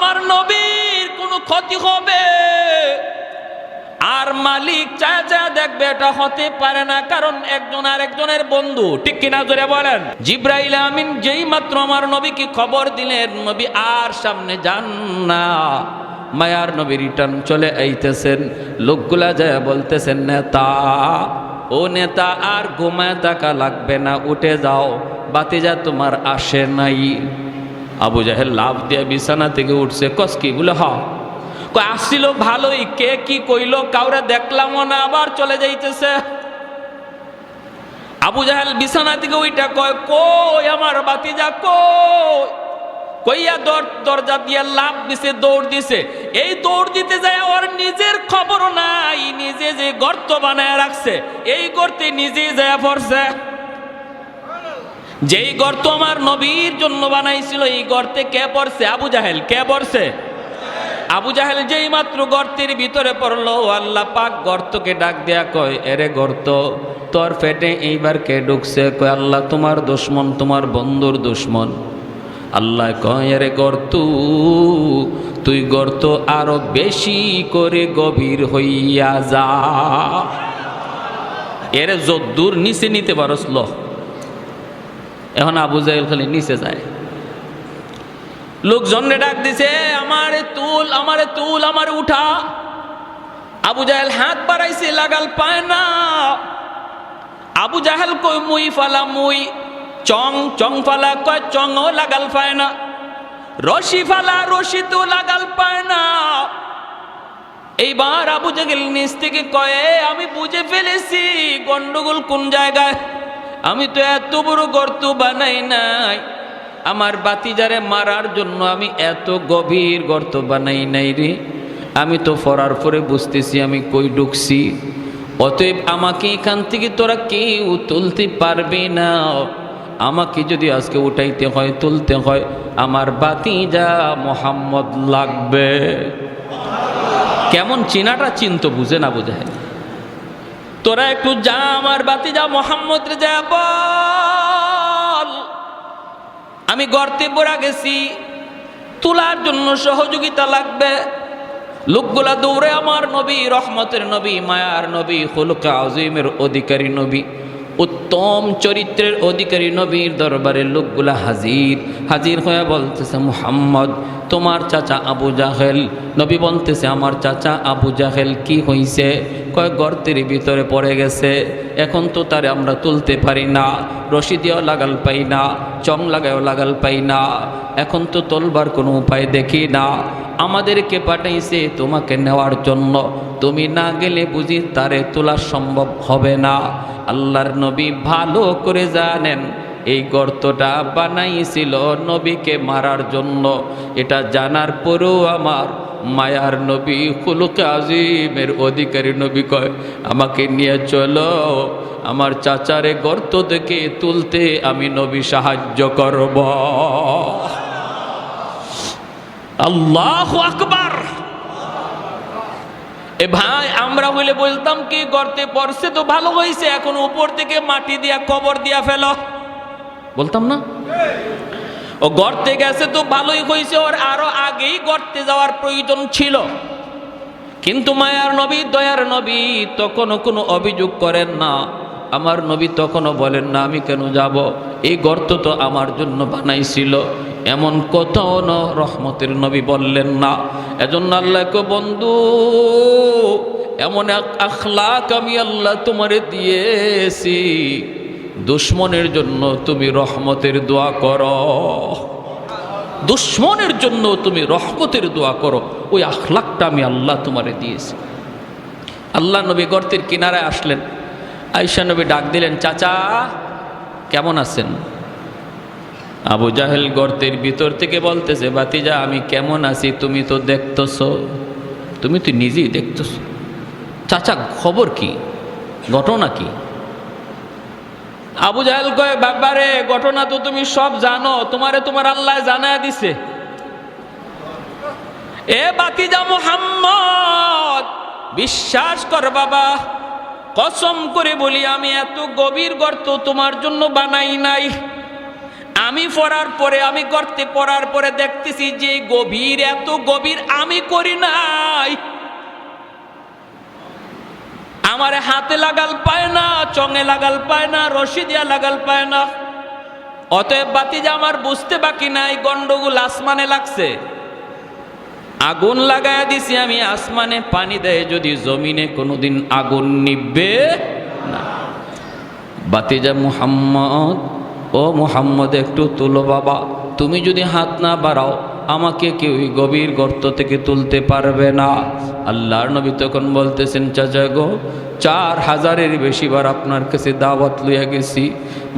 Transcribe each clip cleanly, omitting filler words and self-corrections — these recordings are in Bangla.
আমার নবীর কোনো ক্ষতি হবে আর মালিক চায় চায় দেখবে, এটা হতে পারে না, কারণ একজন আরেকজনের বন্ধু, ঠিক কিনা জোরে বলেন। জিব্রাইল আমিন যেই মাত্র আমার নবীকে খবর দিলেন, নবী আর সামনে যান না, মায়ার নবী রিটার্ন চলে আইতেছেন। লোকগুলা যায় বলতেছেন, নেতা, ও নেতা, আর ঘুমায় থাকা লাগবে না, উঠে যাও, বাতিজা তোমার আসে নাই। আবু জাহেল লাফ দিয়ে বিছানা থেকে উঠছে। কসকি বলে হ আসছিল ভালোই, কে কি কইল কাউরে দেখলামও না, আবার চলে যাইতেছে। আবু জাহেল বিছানা থেকে ওইটা কয়, কই আমার বাতিজা কই? কইয়া দরজা দিয়ে লাফ দিছে, দৌড় দিছে। এই দৌড় দিতে যায় ওর নিজের খবর নাই, নিজে যে গর্ত বানায় রাখছে এই গর্তে নিজেই যায় পড়ছে। যেই গর্ত আমার নবীর জন্য বানাইছিল এই গর্তে কে পড়ছে? আবু জাহেল। কে পড়ছে? আবু জাহেল যেই মাত্র গর্তের ভিতরে পড়লো, আল্লাহ পাক গর্তকে ডাক দেয়া কয়, এরে গর্ত, তোর পেটে এইবার কে ঢুকছে? কয়, আল্লাহ তোমার দুশমন, তোমার বন্ধুর দুশমন। আল্লাহ কয়, এরে গর্ত, তুই গর্ত আরো বেশি করে গভীর হইয়া যা, এরে যদ্দূর নিচে নিতে পারস ল। এখন আবু জাহেল খালি নিচে যায়। লোকজনরে ডাক দিছে, আমারে তুল, আমারে তুল, আমারে উঠা। আবু জাহেল হাত বাড়াইছে, লাগাল পায় না। আবু জাহেল কই, মুই ফালা, মুই চং, চং ফালা, কয় চংও লাগাল পায় না। রশি ফালা, রশি তো লাগাল পায় না। এইবার আবু জাহেল নিচ থেকে কয়ে, আমি বুঝে ফেলেছি গন্ডগোল কোন জায়গায়। আমি তো এত বড় গর্ত বানাই নাই, আমার বাতিজারে মারার জন্য আমি এত গভীর গর্ত বানাই নাই রে। আমি তো ফরার পরে বুঝতেছি আমি কই ঢুকছি। অতএব আমাকে এখান থেকে তোরা কেউ তুলতে পারবে না। আমাকে যদি আজকে উঠাইতে হয়, তুলতে হয়, আমার বাতিজা মোহাম্মদ লাগবে। কেমন চিনাটা চিন্ত, বুঝে না বুঝে? তোরা একটু যা, আমার বাতিজা মোহাম্মদ রে যা বল, আমি গর্তে পড়া গেছি, তোলার জন্য সহযোগিতা লাগবে। লোকগুলা দৌড়ে আমার নবী, রহমতের নবী, মায়ার নবী, খুলুকে আযীমের অধিকারী নবী, উত্তম চরিত্রের অধিকারী নবীর দরবারে লোকগুলা হাজির। হাজির হয়ে বলতেছে, মুহাম্মদ, তোমার চাচা আবু জাহেল। নবী বলতেছে, আমার চাচা আবু জাহেল কি হইছে? কয়, গর্তের ভিতরে পড়ে গেছে, এখন তো তারে আমরা তুলতে পারি না, রশি দিয়েও লাগাল পাই না, চং লাগায়ও লাগাল পাই না, এখন তো তোলবার কোনো উপায় দেখি না। আমাদেরকে পাঠাইছে তোমাকে নেওয়ার জন্য, তুমি না গেলে বুঝি তারে তোলা সম্ভব হবে না। আল্লাহর নবী ভালো করে জানেন এই গর্তটা বানাইছিল নবীকে মারার জন্য। এটা জানার পরেও আমার মায়ার নবী, খুলুকে আযীমের অধিকারী নবী কয়, আমাকে নিয়ে চলো, আমার চাচারে গর্ত থেকে তুলতে আমি নবী সাহায্য করব। আল্লাহু আকবার। এ ভাই, আমরা হইলে বলতাম কি, গর্তে পড়ছে তো ভালো হয়েছে, এখন উপর থেকে মাটি দিয়া কবর দিয়া ফেলো, বলতাম না? ও গর্তে গেছে তো ভালোই হয়েছে, ওর আরো আগেই গর্তে যাওয়ার প্রয়োজন ছিল। কিন্তু মায়ার নবী, দয়ার নবী তখনও কোনো অভিযোগ করেন না। আমার নবী তখনও বলেন না আমি কেন যাব, এই গর্ত তো আমার জন্য বানাইছিল, এমন কোথাও রহমতের নবী বললেন না। এজন্য আল্লাহকে, বন্ধু, এমন এক আখলাক আমি আল্লাহ তোমারে দিয়েছি, দুশ্মনের জন্য তুমি রহমতের দোয়া করো, দুশ্মনের জন্য তুমি রহমতের দোয়া করো, ওই আখলাকটা আমি আল্লাহ তোমারে দিয়েছি। আল্লাহ নবী গর্তের কিনারায় আসলেন, আয়েশা নবী ডাক দিলেন, চাচা কেমন আছেন? আবু জাহেল গর্তের ভিতর থেকে বলতেছে, বাতিজা আমি কেমন আছি তুমি তো দেখতেছ, তুমি তো নিজেই দেখতেছ, চাচা খবর কি, ঘটনা কি? আবু জাহেল কয়, বাবারে ঘটনা তো তুমি সব জানো, তোমারে তোমার আল্লাহ জানায় দিছে। এ বাতিজা মুহাম্মদ, বিশ্বাস কর বাবা, কসম করে বলি আমি এত গভীর গর্ত তোমার জন্য বানাই নাই, আমি পড়ার পরে, আমি গর্তে পড়ার পরে দেখতেছি যে গভীর, এত গভীর আমি করি নাই। আমার হাতে লাগাল পায় না, চঙে লাগাল পায় না, রশি দিয়া লাগাল পায় না। অতএব বাতিজা আমার বুঝতে বাকি নাই গন্ডগোল আসমানে লাগছে। আগুন লাগায়া দিছি আমি, আসমানে পানি দেয় যদি, জমিনে কোনোদিন আগুন নিববে না। বাতিজা মুহাম্মদ, ও মুহাম্মদ একটু তুলো বাবা, তুমি যদি হাত না বাড়াও আমাকে কেউ গভীর গর্ত থেকে তুলতে পারবে না। আল্লাহর নবী তখন বলতেছেন, চাচা গো, 4000-এর বেশিবার আপনার কাছে দাওয়াত লইয়া গেছি,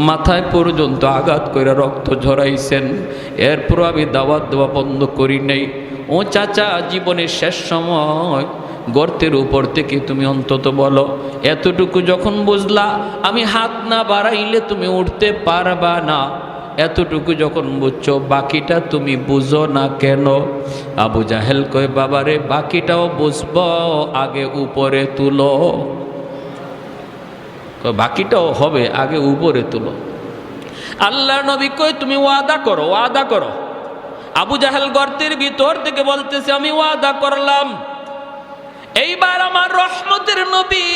মাথায় পর্যন্ত আঘাত করে রক্ত ঝরাইছেন, এরপর আমি দাওয়াত দেওয়া বন্ধ করি নাই। ও চাচা, জীবনের শেষ সময় গর্তের উপর থেকে তুমি অন্তত বলো, এতটুকু যখন বুঝলা আমি হাত না বাড়াইলে তুমি উঠতে পারবা না, এতটুকু যখন বুঝছো বাকিটা তুমি বুঝো না কেন? আবু জাহেল কয়, বাবারে বাকিটাও বুঝবো, আগে উপরে তুলো। বাকিটাও হবে, আগে উপরে তুলো। আল্লাহ নবী কয়, তুমি ওয়াদা করো, ওয়াদা করো। আবু জাহেল গর্তের ভিতর থেকে বলতেছে, আমি ওয়াদা করলাম এইবার আমার রহমতের নবী,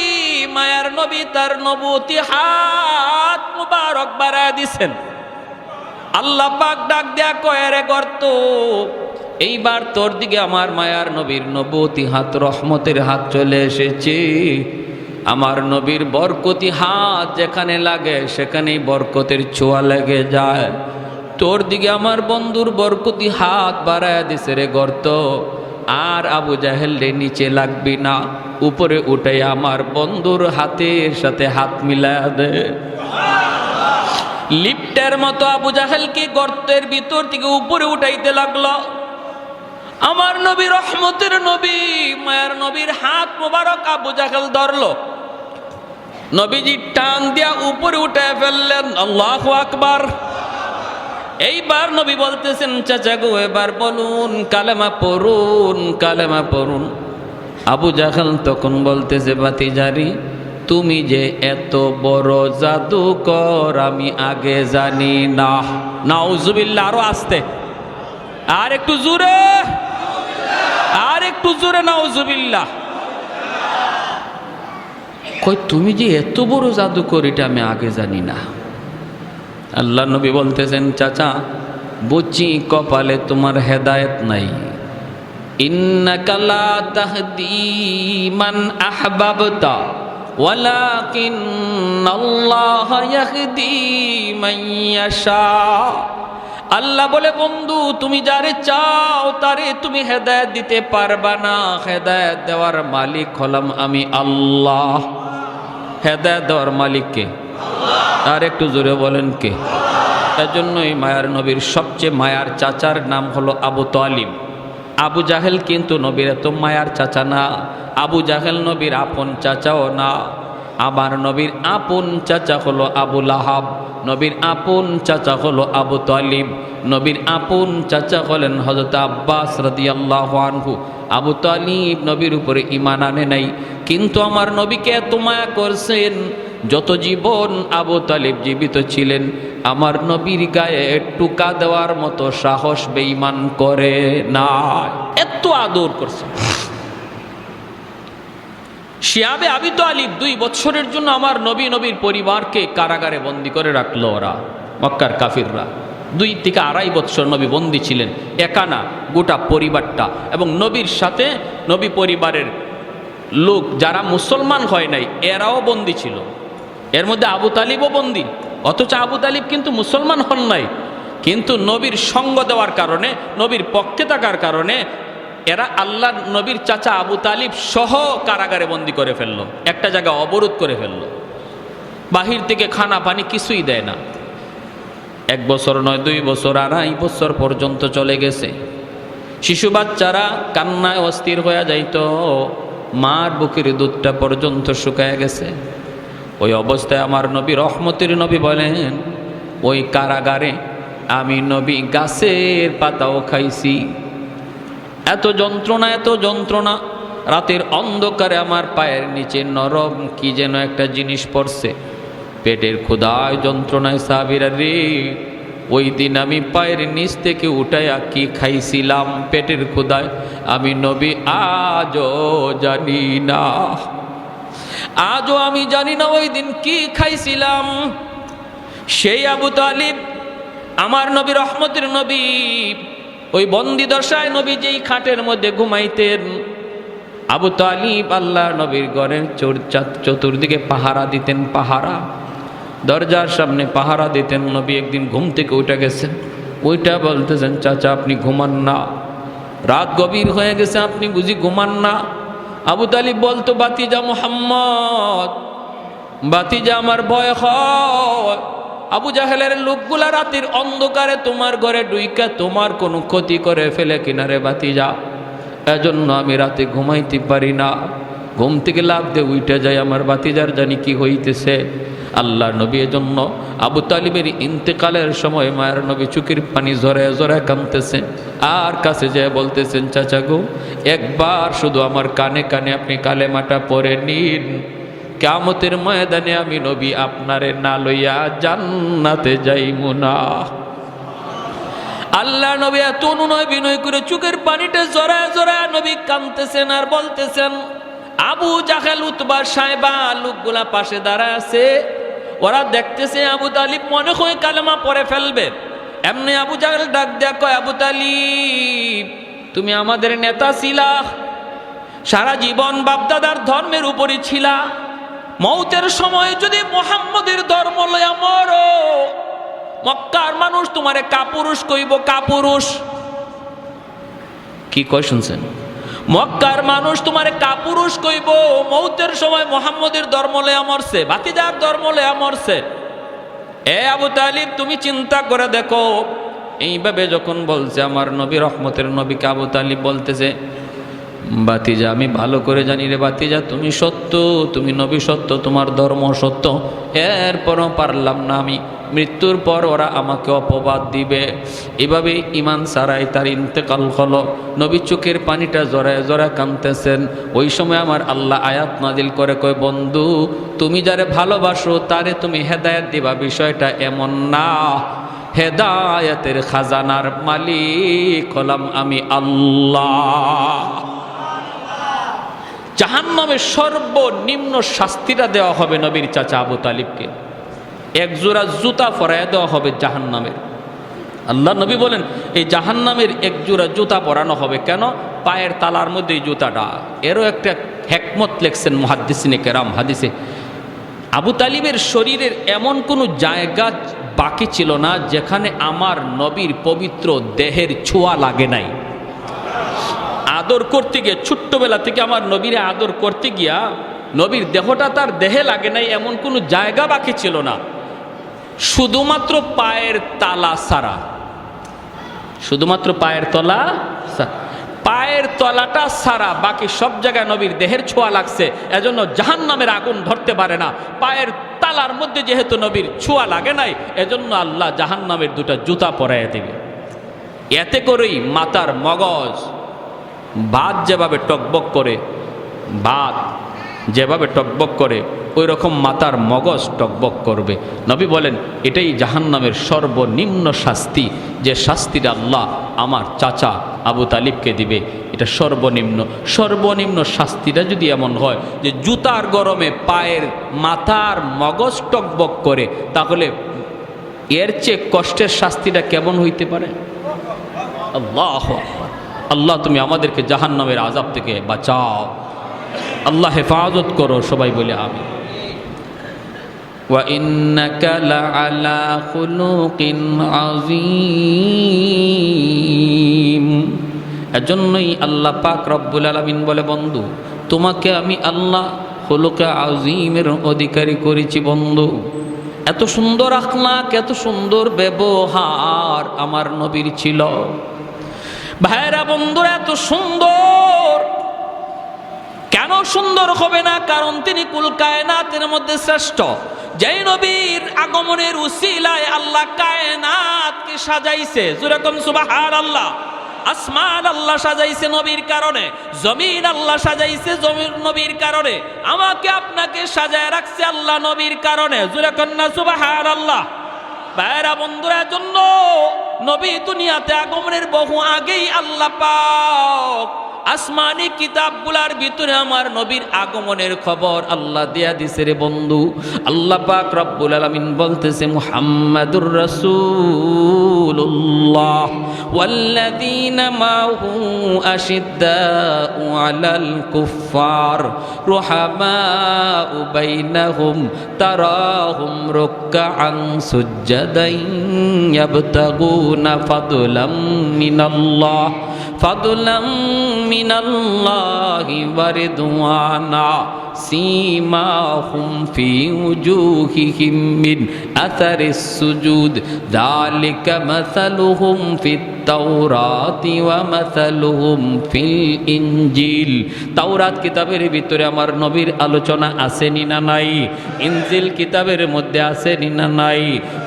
মায়ার নবী, তার নবুতি হাত মুবারক বাড়ায় দিছেন। আল্লাহ পাক ডাক দেয়া কয়, রে গর্ত, এইবার তোর দিকে আমার মায়ার নবীর নবুতি হাত, রহমতের হাত চলে এসেছে। আমার নবীর বরকতি হাত যেখানে লাগে সেখানেই বরকতের ছোঁয়া লেগে যায়। তোর দিকে আমার বন্ধুর বরকতি হাত বাড়ায় দিছে রে গর্ত, আর আবু জাহেল রে নিচে লাগবি না, উপরে উঠে আমার বন্ধুর হাতের সাথে হাত মিলায়া দে। লিফটের মতো আবু জাহেলকে গর্তের ভিতর থেকে উপরে উঠাইতে লাগলো। আমার নবী, রহমতের নবী, মায়ের নবীর হাত মোবারক আবু জাহেল ধরলো, নবীজি টান দিয়া উপরে উঠায় ফেললেন। আল্লাহু আকবার। এইবার নবী বলতেছেন, চাচা গো, এবার বলুন, কালেমা পড়ুন, কালেমা পড়ুন। আবু জাহেল তখন বলতেছে, ভাতিজারি, তুমি যে এত বড় জাদুকর আমি আগে জানি না। নাউজুবিল্লাহ। আরো আস্তে, আর একটু জোরে, আর একটু জোরে, নাউজুবিল্লাহ। কই, তুমি যে এত বড় জাদুকর এটা আমি আগে জানি না। আল্লাহ নবী বলতেছেন, চাচা বুঝি কপালে তোমার হেদায়েত নাই। ইন্নাকা লা তাহদি মান আহবাবতা ওয়ালাকিন্নাল্লাহ ইয়াহদি মান ইয়াশা। আল্লাহ বলে, বন্ধু, তুমি যারে চাও তারে তুমি হেদায়েত দিতে পারবা না, হেদায়েত দেওয়ার মালিক হলাম আমি আল্লাহ। হেদায়েত দেওয়ার মালিক কে? আর একটু জোরে বলেন কে? তার জন্যই মায়ার নবীর সবচেয়ে মায়ার চাচার নাম হলো আবু তালিব। আবু জাহেল কিন্তু নবীর এত মায়ার চাচা না, আবু জাহেল নবীর আপন চাচাও না। আমার নবীর আপন চাচা হলো আবু লাহাব, নবীর আপন চাচা হলো আবু তালিব, নবীর আপন চাচা হলেন হযরত আব্বাস রাদিয়াল্লাহু আনহু। আবু তালিব নবীর উপরে ঈমান আনে নাই, কিন্তু আমার নবীকে এত মায়া করছেন, যত জীবন আবু তালিব জীবিত ছিলেন আমার নবীর গায়ে টুকা দেওয়ার মতো সাহস বেঈমান করে না, এত আদর করছে। শিয়াবে আবি তালিব 2 বছরের জন্য আমার নবী, নবীর পরিবারকে কারাগারে বন্দী করে রাখলো ওরা, মক্কার কাফিররা। 2 থেকে 2.5 বছর নবী বন্দী ছিলেন, একা না, গোটা পরিবারটা। এবং নবীর সাথে নবী পরিবারের লোক যারা মুসলমান হয় নাই এরাও বন্দী ছিল, এর মধ্যে আবু তালিবও বন্দী। অথচ আবু তালিব কিন্তু মুসলমান হন নাই, কিন্তু নবীর সঙ্গ দেওয়ার কারণে, নবীর পক্ষে থাকার কারণে এরা আল্লাহ নবীর চাচা আবু তালিব সহ কারাগারে বন্দী করে ফেললো, একটা জায়গা অবরোধ করে ফেললো, বাহির থেকে খানা পানি কিছুই দেয় না। 1 বছর নয়, 2 বছর, 2.5 বছর পর্যন্ত চলে গেছে। শিশু বাচ্চারা কান্নায় অস্থির হয়ে যাইত, মার বুকের দুধটা পর্যন্ত শুকায় গেছে। ওই অবস্থায় আমার নবী, রহমতের নবী বলেন, ওই কারাগারে আমি নবী গাছের পাতাও খাইছি। এত যন্ত্রণা, এত যন্ত্রণা। রাতের অন্ধকারে আমার পায়ের নিচে নরম কি যেন একটা জিনিস পড়ছে, পেটের ক্ষুধায় যন্ত্রণায় সাহাবীরা রে ওই দিন আমি পায়ের নিচ থেকে উঠাইয়া কি খাইছিলাম পেটের ক্ষুধায় আমি নবী আজও জানি না। আজও আমি জানি না ওই দিন কি খাইছিলাম। সেই আবু তালিব আমার নবী, রহমতের নবী, ওই বন্দি দশায় নবী যেই খাটের মধ্যে ঘুমাইতেন, আবু তালিব আল্লাহ নবীর ঘরের চতুর্দিকে পাহারা দিতেন। পাহারা, দরজার সামনে পাহারা দিতেন। নবী একদিন ঘুম থেকে উঠে গেছেন, ওইটা বলতেছেন, চাচা আপনি ঘুমান না, রাত গভীর হয়ে গেছে, আপনি বুঝি ঘুমান না? আবু তালিব বলতো, বাতিজা মুহাম্মদ, বাতিজা আমার ভয় হয়, আবু জাহেলের লোকগুলা রাতের অন্ধকারে তোমার ঘরে ডুইকা তোমার কোনো ক্ষতি করে ফেলে কিনারে বাতিজা, এজন্য আমি রাতে ঘুমাইতে পারি না। ঘুম থেকে লাফ দিয়ে উঠে যায়, আমার বাতিজার জানি কি হইতেছে। আল্লাহ নবী এজন্য আবু তালিবের ইন্তেকালের সময় মায়ের নবী চোখের পানি ঝরে ঝরে কাঁদতেছে, আর কাছে যেয়ে বলতেছেন, চাচা গো, একবার শুধু আমার কানে কানে আপনি কালেমাটা পড়ে নিন, কিয়ামতের ময়দানে আমি নবী আপনারে না লইয়া জান্নাতে যাইমু না। আল্লাহ নবী এত অনুনয় বিনয় করে চোখের পানিটা জড়ায় জড়ায় নবী কাঁদতেছেন আর বলতেছেন। আবু জাহেল, উতবা, সাইবা লোকগুলা পাশে দাঁড়ায় আছে, ওরা দেখতেছে আবু তালিব মনে হয় কালেমা পড়ে ফেলবে। এমনি আবু জাহেল ডাক দেয়া কয়, আবু তালিব তুমি আমাদের নেতা ছিলা, সারা জীবন বাপদাদার ধর্মের উপরই ছিলা, মৌতের সময় যদি মুহাম্মদের ধর্ম লইয়া মরো, মক্কার মানুষ তোমারে কাপুরুষ কইব। কাপুরুষ কি কয় শুনছেন? মক্কার মানুষ তোমারে কাপুরুষ কইব, মৌতের সময় মুহাম্মদের ধর্ম লইয়া মরছে, বাতিজার ধর্ম লইয়া মরছে। এ আবু তালিব তুমি চিন্তা করে দেখো। এইভাবে যখন বলছে আমার নবী, রহমতের নবীকে আবু তালিব বলতেছে, বাতিজা আমি ভালো করে জানি রে বাতিজা, তুমি সত্য, তুমি নবী সত্য, তোমার ধর্ম সত্য, এরপরও পারলাম না আমি, মৃত্যুর পর ওরা আমাকে অপবাদ দিবে। এভাবে ইমান সারাই তার ইন্তেকাল হলো। নবী চোখের পানিটা জড়ায় জড়ায় কাঁদতেছেন। ওই সময় আমার আল্লাহ আয়াত নাজিল করে কয়, বন্ধু তুমি যারে ভালোবাসো তারে তুমি হেদায়েত দিবা, বিষয়টা এমন না। হেদায়েতের খাজানার মালিক হলাম আমি আল্লাহ। জাহান্নামের সর্বনিম্ন শাস্তিটা দেওয়া হবে নবীর চাচা আবু তালিবকে, একজোড়া জুতা পরাইয়া দেওয়া হবে জাহান্নামের। আল্লাহ নবী বলেন এই জাহান্নামের একজোড়া জুতা পরানো হবে। কেন? পায়ের তালার মধ্যে এই জুতাটা। এরও একটা হিকমত লেখছেন মুহাদ্দিসিনে কেরাম হাদিসে। আবু তালিবের শরীরের এমন কোনো জায়গা বাকি ছিল না যেখানে আমার নবীর পবিত্র দেহের ছোঁয়া লাগে নাই। আদর করতে গিয়ে, ছোট্টবেলা থেকে আমার নবীরে আদর করতে গিয়া নবীর দেহটা তার দেহে লাগে নাই, এমন কোনো জায়গা বাকি ছিল না, শুধুমাত্র পায়ের তালা ছাড়া। শুধুমাত্র পায়ের তলা, পায়ের তলাটা ছাড়া বাকি সব জায়গায় নবীর দেহের ছোঁয়া লাগছে। এজন্য জাহান্নামের আগুন ধরতে পারে না। পায়ের তালার মধ্যে যেহেতু নবীর ছোঁয়া লাগে নাই, এজন্য আল্লাহ জাহান্নামের দুটা জুতা পরাইয়া দিবে। এতে করেই মাথার মগজ, ভাত যেভাবে টকবক করে, ভাত যেভাবে টকবক করে ওই রকম মাথার মগজ টকবক করবে। নবী বলেন এটাই জাহান্নামের সর্বনিম্ন শাস্তি, যে শাস্তিটা আল্লাহ আমার চাচা আবু তালিবকে দিবে। এটা সর্বনিম্ন। সর্বনিম্ন শাস্তিটা যদি এমন হয় যে জুতার গরমে পায়ের মাথার মগজ টকবক করে, তাহলে এর চেয়ে কষ্টের শাস্তিটা কেমন হইতে পারে? আল্লাহ আল্লাহ তুমি আমাদেরকে জাহান্নামের আযাব থেকে বাঁচাও, আল্লাহ হেফাজত করো। সবাই বলে আমিন। ওয়া ইন্নাকা লাআলা খুলুকিন আযীম। এজন্যই আল্লাহ পাক রব্বুল আলামিন বলে, বন্ধু তোমাকে আমি আল্লাহ খুলুকে আযীমের অধিকারী করেছি। বন্ধু এত সুন্দর আখলাক, এত সুন্দর ব্যবহার আমার নবীর ছিল। ভাইরা বন্ধুরা, এত সুন্দর কেন সুন্দর হবে না? কারণ তিনি কুল কায়নাতের মধ্যে শ্রেষ্ঠ। যেই নবীর আগমনের উসিলায় আল্লাহ কায়নাতকে সাজাইছে, যেরকম সুবহানাল্লাহ। আসমান আল্লাহ সাজাইছে নবীর কারণে, জমিন আল্লাহ সাজাইছে জমির নবীর কারণে, আমাকে আপনাকে সাজায় রাখছে আল্লাহ নবীর কারণে। যেরকম না সুবহানাল্লাহ। ভাইরা বন্ধুরা, জন্য নবী দুনিয়াতে আগমনের বহু আগেই আল্লাহ পাক আসমানি কিতাবগুলার ভিতরে আমার নবীর আগমনের খবর আল্লাহ দিয়া দিছে রে বন্ধু। আল্লাহ পাক রব্বুল আলামিন বলতেছে, মুহাম্মাদুর রাসূলুল্লাহ ওয়াল্লাযীনা মাহু আশিদ্দাউ আলাল কুফফার রুহামাউ বাইনাহুম তারাহুম রুকআন সুজদান ইয়াবতাগুনা ফাদলাম মিনাল্লাহি ওয়া রিদওয়ানা সীমাহুম ফি উজুহিহিম মিন আথারিস সুজুদ যালিকা মাসালুহুম ফিত তাওরাতি ওয়া মাসালুহুম ফিল ইনজিল। তাওরাত কিতাবের ভিতরে আমার নবীর আলোচনা আসেনি না নাই? ইনজিল কিতাবের মধ্যে আসেনি না নাই?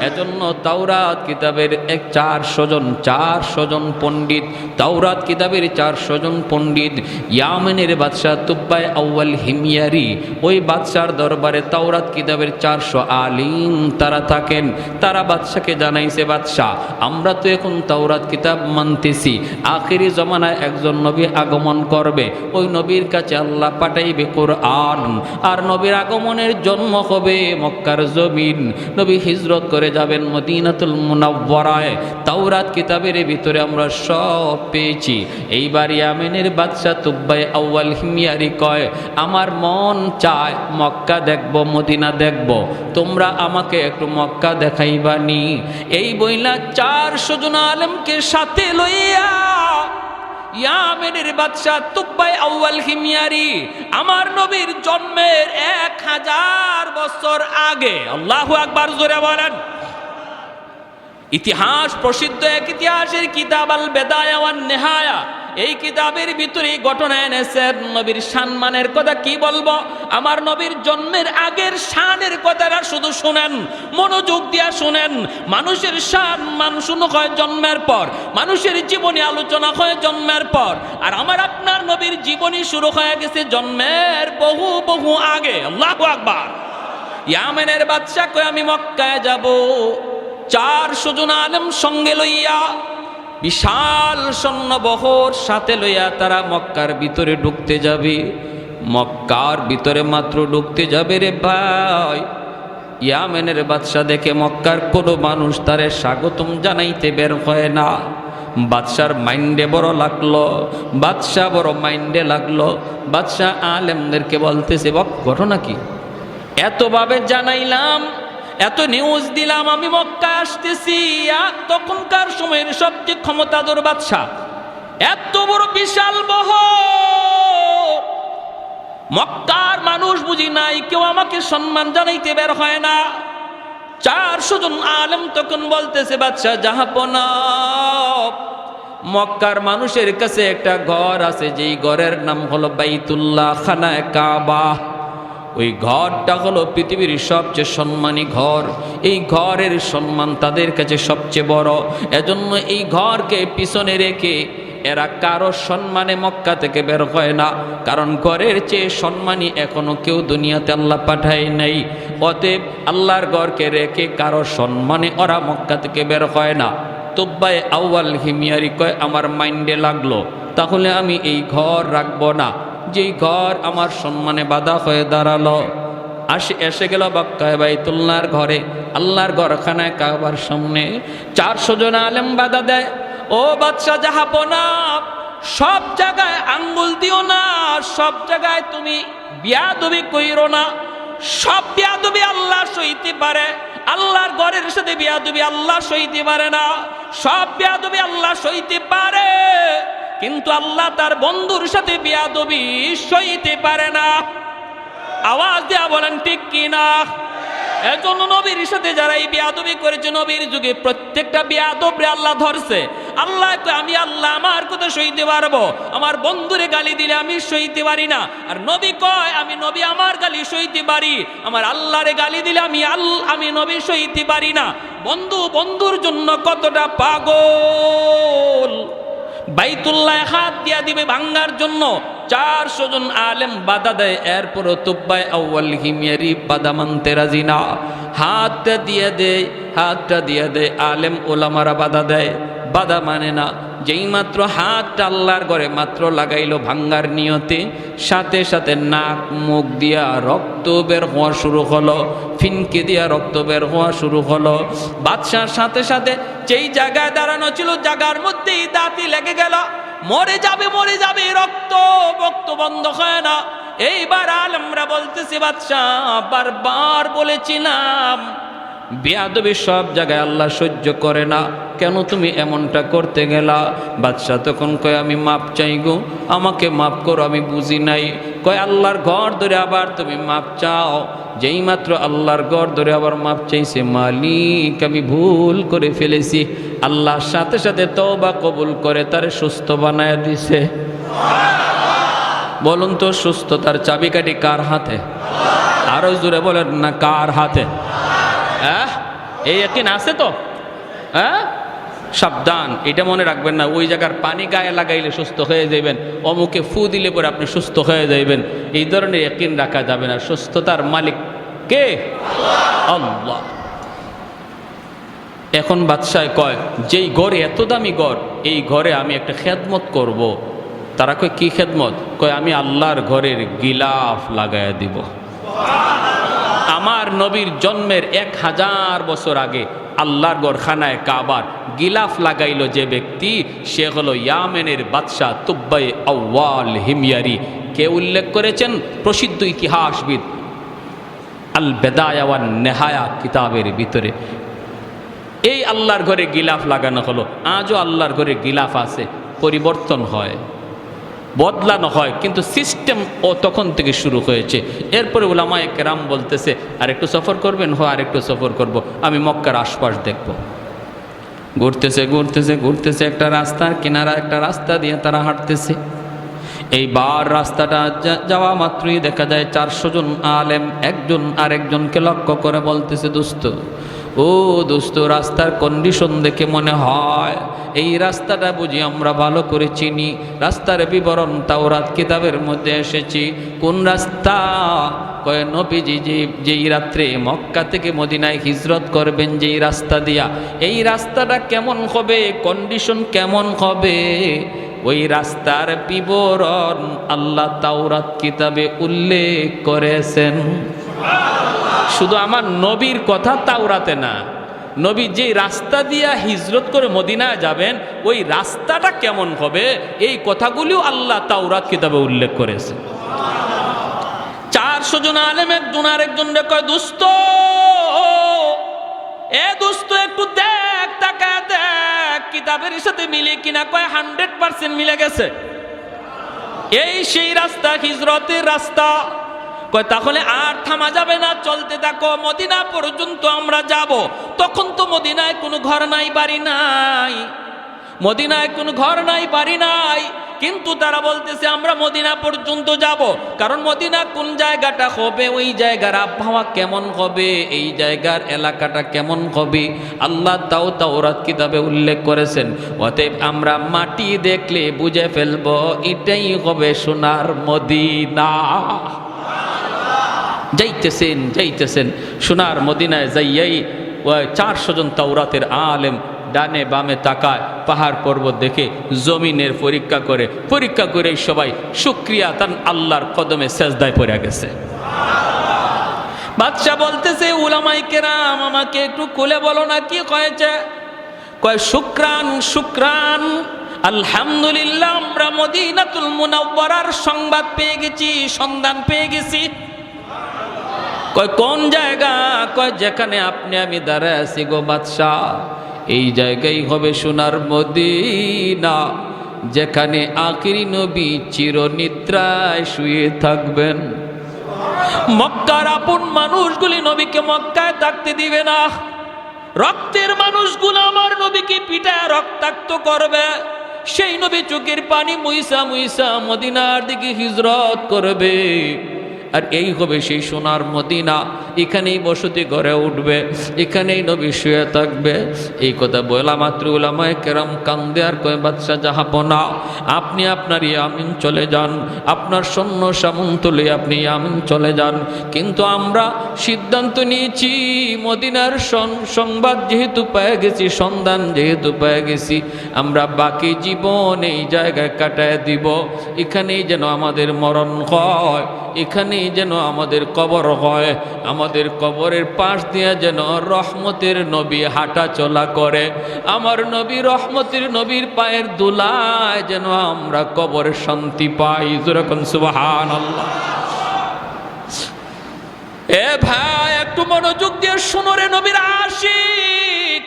এজন্য তাওরাত কিতাবের 400 জন পণ্ডিত, তাওরাত কিতাবের 400 জন পণ্ডিত ইয়ামেনের বাদশাহ তুব্বায় আউয়াল হিময়ারি, ওই বাদশার দরবারে তাওরাত কিতাবের 400 আলিম তারা থাকেন। তারা বাদশাকে জানাইছে, বাদশাহ আমরা তো এখন তাওরাত কিতাব মানতেছি, আখিরি জমানায় একজন নবী আগমন করবে, ওই নবীর কাছে আল্লাহ পাঠাইবে কোরআন, আর নবীর আগমনের জন্ম হবে মক্কার জমিন, নবী হিজরত করে যাবেন মদিনাতুল মুনাওয়ারায়। তাওরাত কিতাবের ভিতরে আমরা সব পেয়েছি। এইবার ইয়ামেনের বাদশাহ তুব্বাই আউয়াল হিময়ারি কয়, আমার মন চায় মক্কা দেখব, মদিনা দেখব, তোমরা আমাকে একটু মক্কা দেখাইবানি। এই বইলা 400 জন আলেমকে সাথে লইয়া ইয়ামেনের বাদশাহ তুব্বাই আউয়াল হিময়ারি আমার নবীর জন্মের 1000 বছর আগে, আল্লাহু আকবার জোরে বলেন, ইতিহাস প্রসিদ্ধ এক ইতিহাসের কিতাব আল বেদায়া ওয়ান নেহায়া, এই কিতাবের ভিতরে ঘটনা এনেছেন নবীর সম্মানের কথা। কি বলবো, আমার নবীর জন্মের আগের শানের কথাটা শুধু শুনেন, মনোযোগ দিয়া শুনেন। মানুষের সম্মান শুরু হয় জন্মের পর, মানুষের জীবনী আলোচনা হয় জন্মের পর, আর আমার আপনার নবীর জীবনী শুরু হয়ে গেছে জন্মের বহু বহু আগে। আল্লাহু আকবার। ইয়ামেনের বাদশা কয়, আমি মক্কায় যাব, 400 জন আলেম সঙ্গে লইয়া, বিশাল সৈন্যবহর সাথে লইয়া তারা মক্কার ভিতরে ঢুকতে যাবে। মক্কার ভিতরে মাত্র ঢুকতে যাবে রে ভাই, ইয়ামেনের বাদশা দেখে মক্কার কোনো মানুষ তারে স্বাগতম জানাইতে বের হয় না। বাদশার মাইন্ডে বড় লাগলো, বাদশাহ বড় মাইন্ডে লাগলো। বাদশাহ আলেমদেরকে বলতেছে, ঘটনা কি, এতভাবে জানাইলাম, এত নিউজ দিলাম, আমি মক্কায় আসতেছি, তখনকার সময়ের সবচেয়ে ক্ষমতাধর বাদশা, এত বড় বিশাল বহর, মক্কার মানুষ বুঝি নাই, কেউ আমাকে সম্মান জানাইতে বের হয় না। 400 জন আলেম তখন বলতেছে, বাদশা জাহাপনা, মক্কার মানুষের কাছে একটা ঘর আছে, যেই ঘরের নাম হলো বাইতুল্লাহ, খানায়ে কাবা। ওই ঘরটা হলো পৃথিবীর সবচেয়ে সম্মানী ঘর, এই ঘরের সম্মান তাদের কাছে সবচেয়ে বড়। এজন্য এই ঘরকে পিছনে রেখে এরা কারো সম্মানে মক্কা থেকে বের হয় না, কারণ ঘরের চেয়ে সম্মানী এখনো কেউ দুনিয়াতে আল্লাহ পাঠায় নাই। অতএব আল্লাহর ঘরকে রেখে কারো সম্মানে ওরা মক্কা থেকে বের হয় না। তুব্বাই আউয়াল হিময়ারি কয়, আমার মাইন্ডে লাগলো, তাহলে আমি এই ঘর রাখবো না, যেই ঘর আমার সম্মানে বাধা হয়ে দাঁড়ালো। এসে গেল মক্কায় বাইতুল্লাহর ঘরে, আল্লাহর ঘরখানায় কাবার সামনে। 400 জন আলেম বাধা দেয়, ও বাদশাহ জাহাপনা, সব জায়গায় আঙ্গুল দিও না, সব জায়গায় তুমি বিয়াদবি কইরো না, সব বিয়াদবি আল্লাহ সইতে পারে, আল্লাহর ঘরের সাথে বিয়াদবি আল্লাহ সইতে পারে না, সব বিয়াদবি আল্লাহ সইতে পারে, কিন্তু আল্লাহ তার বন্ধুর সাথে বিয়াদবি সইতে পারে না। আওয়াজ দেয়া বলেন ঠিক কিনা? এজন্য নবীর সাথে যারা এই বিয়াদবি করেছে, নবীর যুগে প্রত্যেকটা বিয়াদবরে আল্লাহ ধরছে। আল্লাহ কয়, আমি আল্লাহ আমার কথা সইতে পারবো, আমার বন্ধুরে গালি দিলে আমি সইতে পারি না। আর নবী কয়, আমি নবী আমার গালি সইতে পারি, আমার আল্লাহরে গালি দিলে আমি নবী সইতে পারি না। বন্ধু বন্ধুর জন্য কতটা পাগল! বাইতুল্লাহ হাত দিয়া দিবে ভাঙ্গার জন্য, 400 জন আলেম বাধা দেয়, এরপরও তুব্বায় আউয়াল হিমিয়ারি বাধা মানতে রাজি না। হাতটা দিয়ে দেয় আলেম ওলামারা বাধা দেয়, বাধা মানে না। যেই মাত্র হাতটা আল্লাহর ঘরে মাত্র লাগাইলো ভাঙ্গার নিয়তে, সাথে সাথে নাক মুখ দিয়া রক্ত বের হওয়া শুরু হলো, ফিনকে দিয়া রক্ত বের হওয়া শুরু হলো। বাদশার সাথে সাথে যেই জায়গায় দাঁড়ানো ছিল জায়গার মধ্যেই দাঁতি লেগে গেল, মরে যাবে, রক্ত বক্ত বন্ধ হয় না। এইবার আলেমরা বলতেছে, বাদশাহ বারবার বলেছিলাম বেয়াদবি সব জায়গায় আল্লাহ সহ্য করে না, কেন তুমি এমনটা করতে গেলা? বাদশাহ তখন কয়, আমি মাপ চাই গো, আমাকে মাপ করো, আমি বুঝি নাই। কয়, আল্লাহর ঘর ধরে আবার তুমি মাপ চাও? যেই মাত্র আল্লাহর ঘর ধরে আবার মাপ চাইছে, মালিক আমি ভুল করে ফেলেছি, আল্লাহর সাথে সাথে তওবা কবুল করে তারে সুস্থ বানায় দিছে। বলুন তো, সুস্থতার চাবিকাঠি কার হাতে? আরো জোরে বলেন না, কার হাতে? এই ইয়াকিন আছে তো? সাবধান, এটা মনে রাখবেন না ওই জায়গার পানি গায়ে লাগাইলে সুস্থ হয়ে যাবেন, অমুকে ফু দিলে পরে আপনি সুস্থ হয়ে যাইবেন, এই ধরনের ইয়াকিন রাখা যাবে না। সুস্থতার মালিক কে? আল্লাহ। এখন বাদশাহ কয়, যেই ঘরে এত দামি ঘর, এই ঘরে আমি একটা খেদমত করব। তারা কয়, কি খেদমত? কয়, আমি আল্লাহর ঘরের গিলাফ লাগাইয়া দিব। আমার নবীর জন্মের 1000 বছর আগে আল্লাহর ঘর খানায় কাবার গিলাফ লাগাইল যে ব্যক্তি, সে হলো ইয়ামেনের বাদশাহ তুব্বাই আউয়াল হিময়ারি। কে উল্লেখ করেছেন? প্রসিদ্ধ ইতিহাসবিদ আল বেদায়া ওয়ান নেহায়া কিতাবের ভিতরে এই আল্লাহর ঘরে গিলাফ লাগানো হলো। আজও আল্লাহর ঘরে গিলাফ আছে, পরিবর্তন হয়, বদলানো হয়, কিন্তু সিস্টেম ও তখন থেকে শুরু হয়েছে। এরপরে উলামায়ে কেরাম বলতেছে, আর একটু সফর করবেন? আর একটু সফর করব, আমি মক্কার আশপাশ দেখব। ঘুরতেছে একটা রাস্তার কিনারা, একটা রাস্তা দিয়ে তারা হাঁটতেছে। এইবার রাস্তাটা যাওয়া মাত্রই দেখা যায় 400 জন আলেম একজন আরেকজনকে লক্ষ্য করে বলতেছে, দোস্ত রাস্তার কন্ডিশন দেখে মনে হয় এই রাস্তাটা বুঝি আমরা ভালো করে চিনি। রাস্তার বিবরণ তাওরাত কিতাবের মধ্যে এসেছি। কোন রাস্তা? কয়, নবীজি যেই রাত্রে মক্কা থেকে মদিনায় হিজরত করবেন যেই রাস্তা দিয়া, এই রাস্তাটা কেমন হবে, কন্ডিশন কেমন হবে, ওই রাস্তার বিবরণ আল্লাহ তাওরাত কিতাবে উল্লেখ করেছেন। শুধু আমার নবীর কথা তাওরাতে না, নবী যে রাস্তা দিয়া হিজরত করে মদিনায় যাবেন ওই রাস্তাটা কেমন হবে, এই কথাগুলিও আল্লাহ তাওরাত কিতাবে উল্লেখ করেছে। 400 জন আলেম একজন আরেকজন কয়, দোস্ত একটু দেখ, তাকায় দেখ কিতাবের সাথে মিলে কিনা। কয়, 100% মিলে গেছে, এই সেই রাস্তা, হিজরতের রাস্তা। কয়, তাহলে আর থামা যাবে না, চলতে থাকো, মদিনা পর্যন্ত আমরা যাব। তখন তো মদিনায় কোনো ঘর নাই, বাড়ি নাই, মদিনায় কোনো ঘর নাই, বাড়ি নাই, কিন্তু তারা বলতেছে আমরা মদিনা পর্যন্ত যাব। কারণ মদিনা কোন জায়গাটা হবে, ওই জায়গার আবহাওয়া কেমন হবে, এই জায়গার এলাকাটা কেমন হবে, আল্লাহ তাওরাত কিতাবে উল্লেখ করেছেন। অতএব আমরা মাটি দেখলে বুঝে ফেলবো এটাই হবে সোনার মদিনা। যাইতেছেন সোনার মদিনায় যাইয়াই 400 জন তাওরাতের আলেম ডানে বামে তাকায়, পাহাড় পর্বত দেখে জমিনের পরীক্ষা করে সবাই শুকরিয়া তান আল্লাহর কদমে সেজদায় পড়ে গেছে। বাদশাহ বলতেছে, উলামায়ে কেরাম আমাকে একটু খুলে বলো না কি হয়েছে? কয়, শুকরান আলহামদুলিল্লাহ, আমরা মদিনাতুল মুনাওয়ারার সংবাদ পেয়ে গেছি, সন্ধান পেয়ে গেছি। কয়, কোন জায়গা? কয়, যেখানে আপনি আমি দাঁড়ায় আছি গো বাদশাহ, এই জায়গায় হবে সোনার মদিনা, যেখানে আখিরি নবী চিরনিদ্রায় শুয়ে থাকবেন। মক্কার আপন মানুষগুলি নবীকে মক্কায় থাকতে দিবে না, রক্তের মানুষগুলো আমার নবীকে পিটায় রক্তাক্ত করবে। সেই নবী চোখের পানি মুইসা মদিনার দিকে হিজরত করবে, আর এই হবে সেই সোনার মদিনা এখানেই বসতি গড়ে উঠবে, এখানেই নবী শুয়ে থাকবে। এই কথা বলা মাত্র উলামায়ে কেরাম কান্দে আর কয়, বাদশাহ জাহাপনা, আপনি আপনার ইয়ামিন চলে যান, আপনার সৈন্য সামন্ত লয়ে আপনি ইয়ামিন চলে যান। কিন্তু আমরা সিদ্ধান্ত নিয়েছি, মদিনার সংবাদ যেহেতু পেয়ে গেছি, সন্ধান যেহেতু পেয়ে গেছি, আমরা বাকি জীবন এই জায়গায় কাটায় দিব। এখানেই যেন আমাদের মরণ হয়, এখানেই যেন আমাদের কবর হয়। আমাদের কবরের পাশ দিয়ে যেন রহমতের নবী হাঁটা চলা করে। আমার নবী রহমতের নবীর পায়ের দুলায় যেন আমরা কবরে শান্তি পাই। যেরকম সুবহানাল্লাহ। এ ভাই, একটু মনোযোগ দিয়ে শুনো রে নবীর আশিক,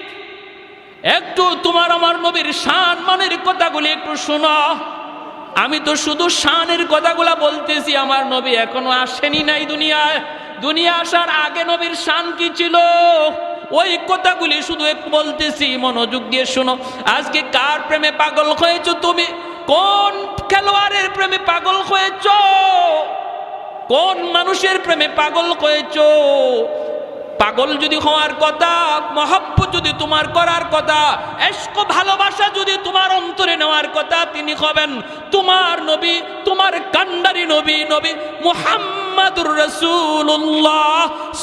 একটু তোমার আমার নবীর শান মানের কথাগুলি একটু শোনো। আমি তো শুধু শানের কথাগুলা বলতেছি, আমার নবী এখনো আসেনি নাই দুনিয়ায়। দুনিয়া আসার আগে নবীর শান কি ছিল ওই কথাগুলি শুধু একটু বলতেছি, মনোযোগ দিয়ে শোনো। আজকে কার প্রেমে পাগল হয়েছো তুমি? কোন খেলোয়াড়ের প্রেমে পাগল হয়েছো? কোন মানুষের প্রেমে পাগল হয়েছো? পাগল যদি হওয়ার কথা, মহব্বত যদি তোমার করার কথা, ইশক ভালোবাসা যদি তোমার অন্তরে নেওয়ার কথা, তিনি হবেন তোমার নবী, তোমার কান্ডারি নবী, নবী মুহাম্মাদুর রাসূলুল্লাহ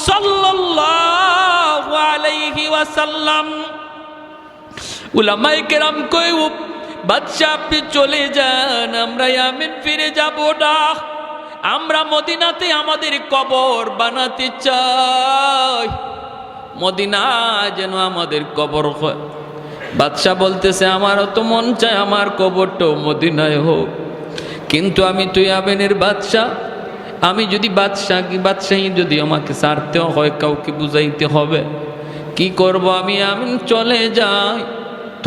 সাল্লাল্লাহু আলাইহি ওয়াসাল্লাম। উলামায়ে কেরাম কই, বাদশা আপনি চলে যান, আমরা ইয়ামেন ফিরে যাব না। আমরা মদিনাতে আমাদের কবর বানাতে চাই, মদিনা যেন আমাদের কবর হয়। বাদশা বলতেছে, আমারও তো মন চায় আমার কবরটাও মদিনায় হোক, কিন্তু আমি তো ইয়ামেনের বাদশা। আমি যদি বাদশাহী যদি আমাকে ছাড়তে হয়, কাউকে বুঝাইতে হবে। কি করব? আমি ইয়ামেন চলে যাই,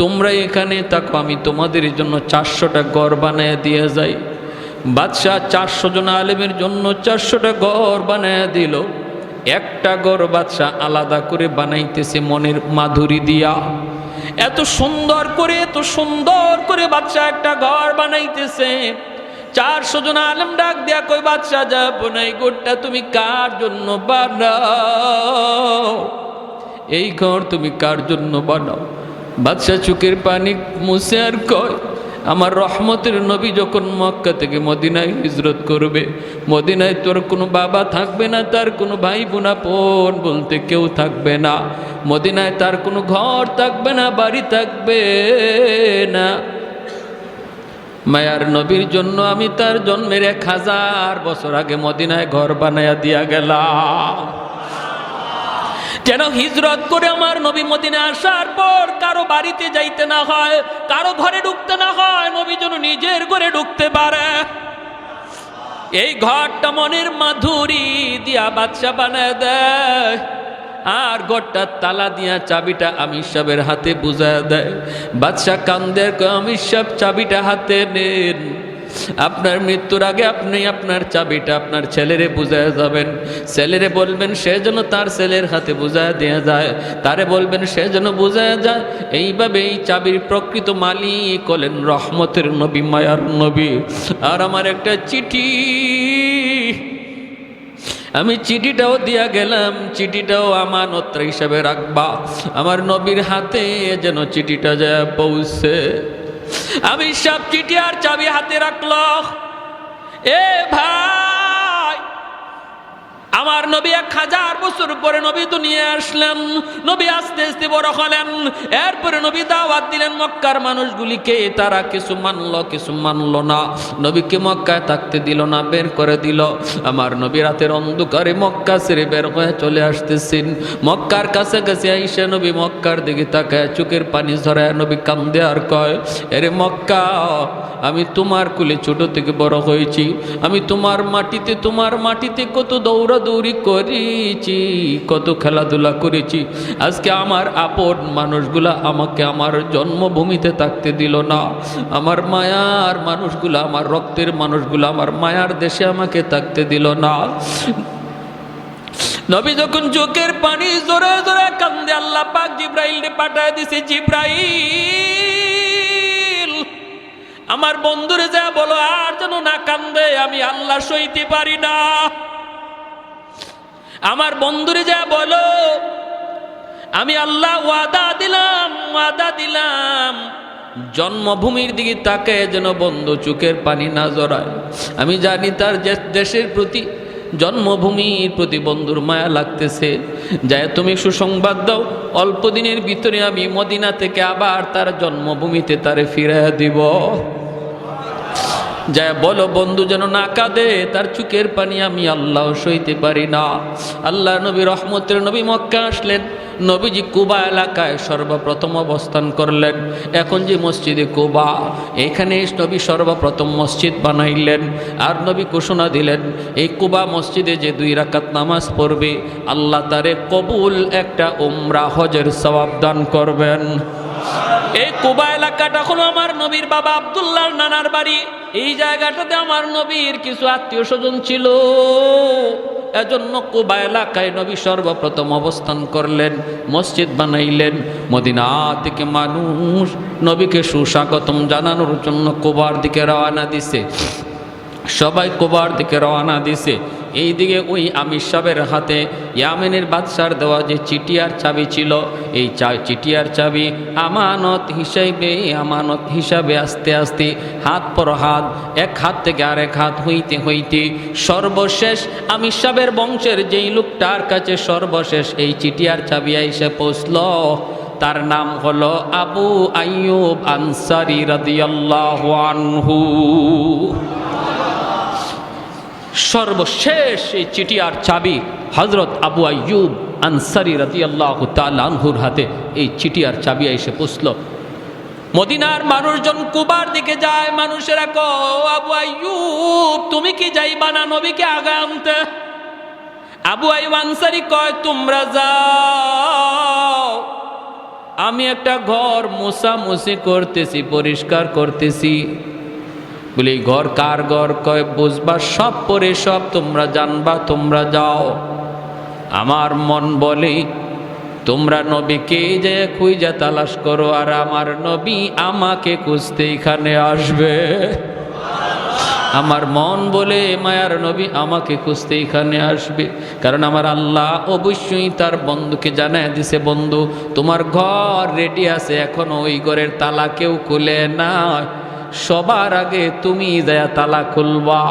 তোমরা এখানে থাকো, আমি তোমাদের জন্য 400টা ঘর বানায় দিয়ে যাই। বাদশাহ 400 জন আলেমের জন্য 400টা ঘর বানায় দিল। একটা ঘর বাদশাহ আলাদা করে বানাইতেছে মনের মাধুরী দিয়া। এত সুন্দর করে বাদশাহ একটা ঘর বানাইতেছে। 400 জন আলেম ডাক দিয়া কই, বাদশাহ যাবো না, এই ঘরটা তুমি কার জন্য বানাও? এই ঘর তুমি কার জন্য বানাও? বাদশাহ চোখের পানি মুছে আর কয়, আমার রহমতের নবী যখন মক্কা থেকে মদিনায় হিজরত করবে, মদিনায় তোর কোনো বাবা থাকবে না, তার কোনো ভাই বোন বলতে কেউ থাকবে না, মদিনায় তার কোনো ঘর থাকবে না, বাড়ি থাকবে না। মায়ার নবীর জন্য আমি তার জন্মের 1000 বছর আগে মদিনায় ঘর বানায়া দিয়া গেলাম, যেন হিজরত করে আমার নবী মদিনা আসার পর কারো বাড়িতে যাইতে না হয়, কারো ঘরে ঢুকতে না হয়, নবী যেন নিজের ঘরে ঢুকতে পারে। এই ঘরটা মনের মাধুরী দিয়া বাদশা বানায় দেয়, আর ঘরটা তালা দিয়া চাবিটা আমির সাহেবের হাতে বুঝায় দেয়। বাদশা কান্দের, আমির সাহেব চাবিটা হাতে নেন, আপনার মৃত্যুর আগে আপনি আপনার চাবিটা আপনার ছেলেরে বুঝায় যাবেন। ছেলেরে বলবেন সে যেন তার ছেলের হাতে বুঝায় দেওয়া যায়, তারে বলবেন সে যেন বুঝায় যায়। এইভাবে এই চাবির প্রকৃত মালিক হলেন রহমতের নবী, মায়ার নবী। আর আমার একটা চিঠি, আমি চিঠিটাও দিয়া গেলাম, চিঠিটাও আমানত হিসাবে রাখবা, আমার নবীর হাতে যেন চিঠিটা যায় পৌঁছে। আমি সব চিঠি আর চাবি হাতে রাখলো। এ ভাই, আমার নবী 1000 বছর পরে নবী দুনিয়া আসলেন, নবী আস্তে আস্তে বড় হলেন। এরপরে নবী দাওয়াত দিলেন মক্কার মানুষগুলিকে, তারা কিছু মানলো না। নবীকে মক্কায় থাকতে দিল না, বের করে দিল। আমার নবী রাতের অন্ধকারে মক্কা ছেড়ে বের হয়ে চলে আসতেছেন। মক্কার কাছাকাছি আইসা নবী মক্কার দিকে তাকায় চোখের পানি ঝরায় নবী কান্দে আর কয়, এরে মক্কা, আমি তোমার কুলে ছোট থেকে বড় হয়েছি, আমি তোমার মাটিতে কত দৌড়াদৌড়ি করেছি, কত খেলাধুলা করেছি। আজকে আমার আপন মানুষগুলা আমাকে আমার জন্মভূমিতে থাকতে দিল না, আমার মায়ার মানুষগুলা, আমার রক্তের মানুষগুলা আমার মায়ার দেশে আমাকে থাকতে দিল না। নবী যখন চোখের পানি জোরে জোরে কান্দে, আল্লাহ পাক জিব্রাইলকে পাঠায় দিছে, জিব্রাইল আমার বন্ধুরে যা বলো আর যেন না কান্দে, আমি আল্লাহ সইতে পারি না। আমার বন্ধুরে যা বলো, আমি আল্লাহ ওয়াদা দিলাম জন্মভূমির দিকে তাকে যেন বন্ধু চোখের পানি না জড়ায়। আমি জানি তার দেশের প্রতি, জন্মভূমির প্রতি বন্ধুর মায়া লাগতেছে। যায় তুমি সুসংবাদ দাও, অল্প দিনের ভিতরে আমি মদিনা থেকে আবার তার জন্মভূমিতে তারে ফিরিয়ে দিব। যায় বলো বন্ধু যেন না কাঁদে, তার চোখের পানি আমি আল্লাহ সইতে পারি না। আল্লাহ নবী রহমতের নবী মক্কা আসলেন। নবীজি কুবা এলাকায় সর্বপ্রথম অবস্থান করলেন। এখন যে মসজিদে কুবা, এখানে নবী সর্বপ্রথম মসজিদ বানাইলেন। আর নবী ঘোষণা দিলেন, এই কুবা মসজিদে যে 2 রাকাত নামাজ পড়বে আল্লাহ তারে কবুল একটা উমরা হজের সওয়াব দান করবেন। এই কুবা এলাকাটা হলো আমার নবীর বাবা আব্দুল্লাহর নানার বাড়ি। এই জায়গাটাতে আমার নবীর কিছু আত্মীয় স্বজন ছিল, এজন্য কুবা এলাকায় নবী সর্বপ্রথম অবস্থান করলেন, মসজিদ বানাইলেন। মদিনা থেকে মানুষ নবীকে সুস্বাগতম জানানোর জন্য কুবার দিকে রওনা দিছে। সবাই কুবার দিকে রওনা দিছে। এইদিকে ওই আমির সাহেবের হাতে ইয়ামেনের বাদশার দেওয়া যে চিটিয়ার চাবি ছিল, এই চিটিয়ার চাবি আমানত হিসাবে আস্তে আস্তে হাত পর হাত, এক হাত থেকে আরেক হাত হইতে হইতে সর্বশেষ আমির সাহেবের বংশের যেই লোকটার কাছে সর্বশেষ এই চিটিয়ার চাবি এসে পৌঁছল, তার নাম হলো আবু আইয়ুব আনসারী রাদিয়াল্লাহু আনহু। সর্বশেষ এই চিটিয়ার চাবি হযরত আবু আইয়ুব আনসারী রাদিয়াল্লাহু তাআলা আনহুর হাতে এই চিটিয়ার চাবি এসে পৌঁছল। মদিনার মানুষজন কুবার দিকে যায়, মানুষেরা কয় আবু আইয়ুব তুমি কি যাইবা না নবীকে আগে আনতে? আবু আইয়ুব আনসারী কয় তোমরা যাও, আমি একটা ঘর মোছামুছি করতেছি, পরিষ্কার করতেছি। বলি ঘর কার ঘর? কয় বুঝবা সব পরে সব তোমরা জানবা, তোমরা যাও। আমার মন বলে তোমরা নবীকে যে খুঁজে তালাশ করো, আর আমার নবী আমাকে খুঁজতে এখানে আসবে। আমার মন বলে মায়ার নবী আমাকে খুঁজতে এখানে আসবে, কারণ আমার আল্লাহ অবশ্যই তার বন্ধুকে জানায় দিছে, বন্ধু তোমার ঘর রেডি আছে, এখনো ওই ঘরের তালা কেউ খুলে না, সবার আগে তুমি যায় তালা খুলবা।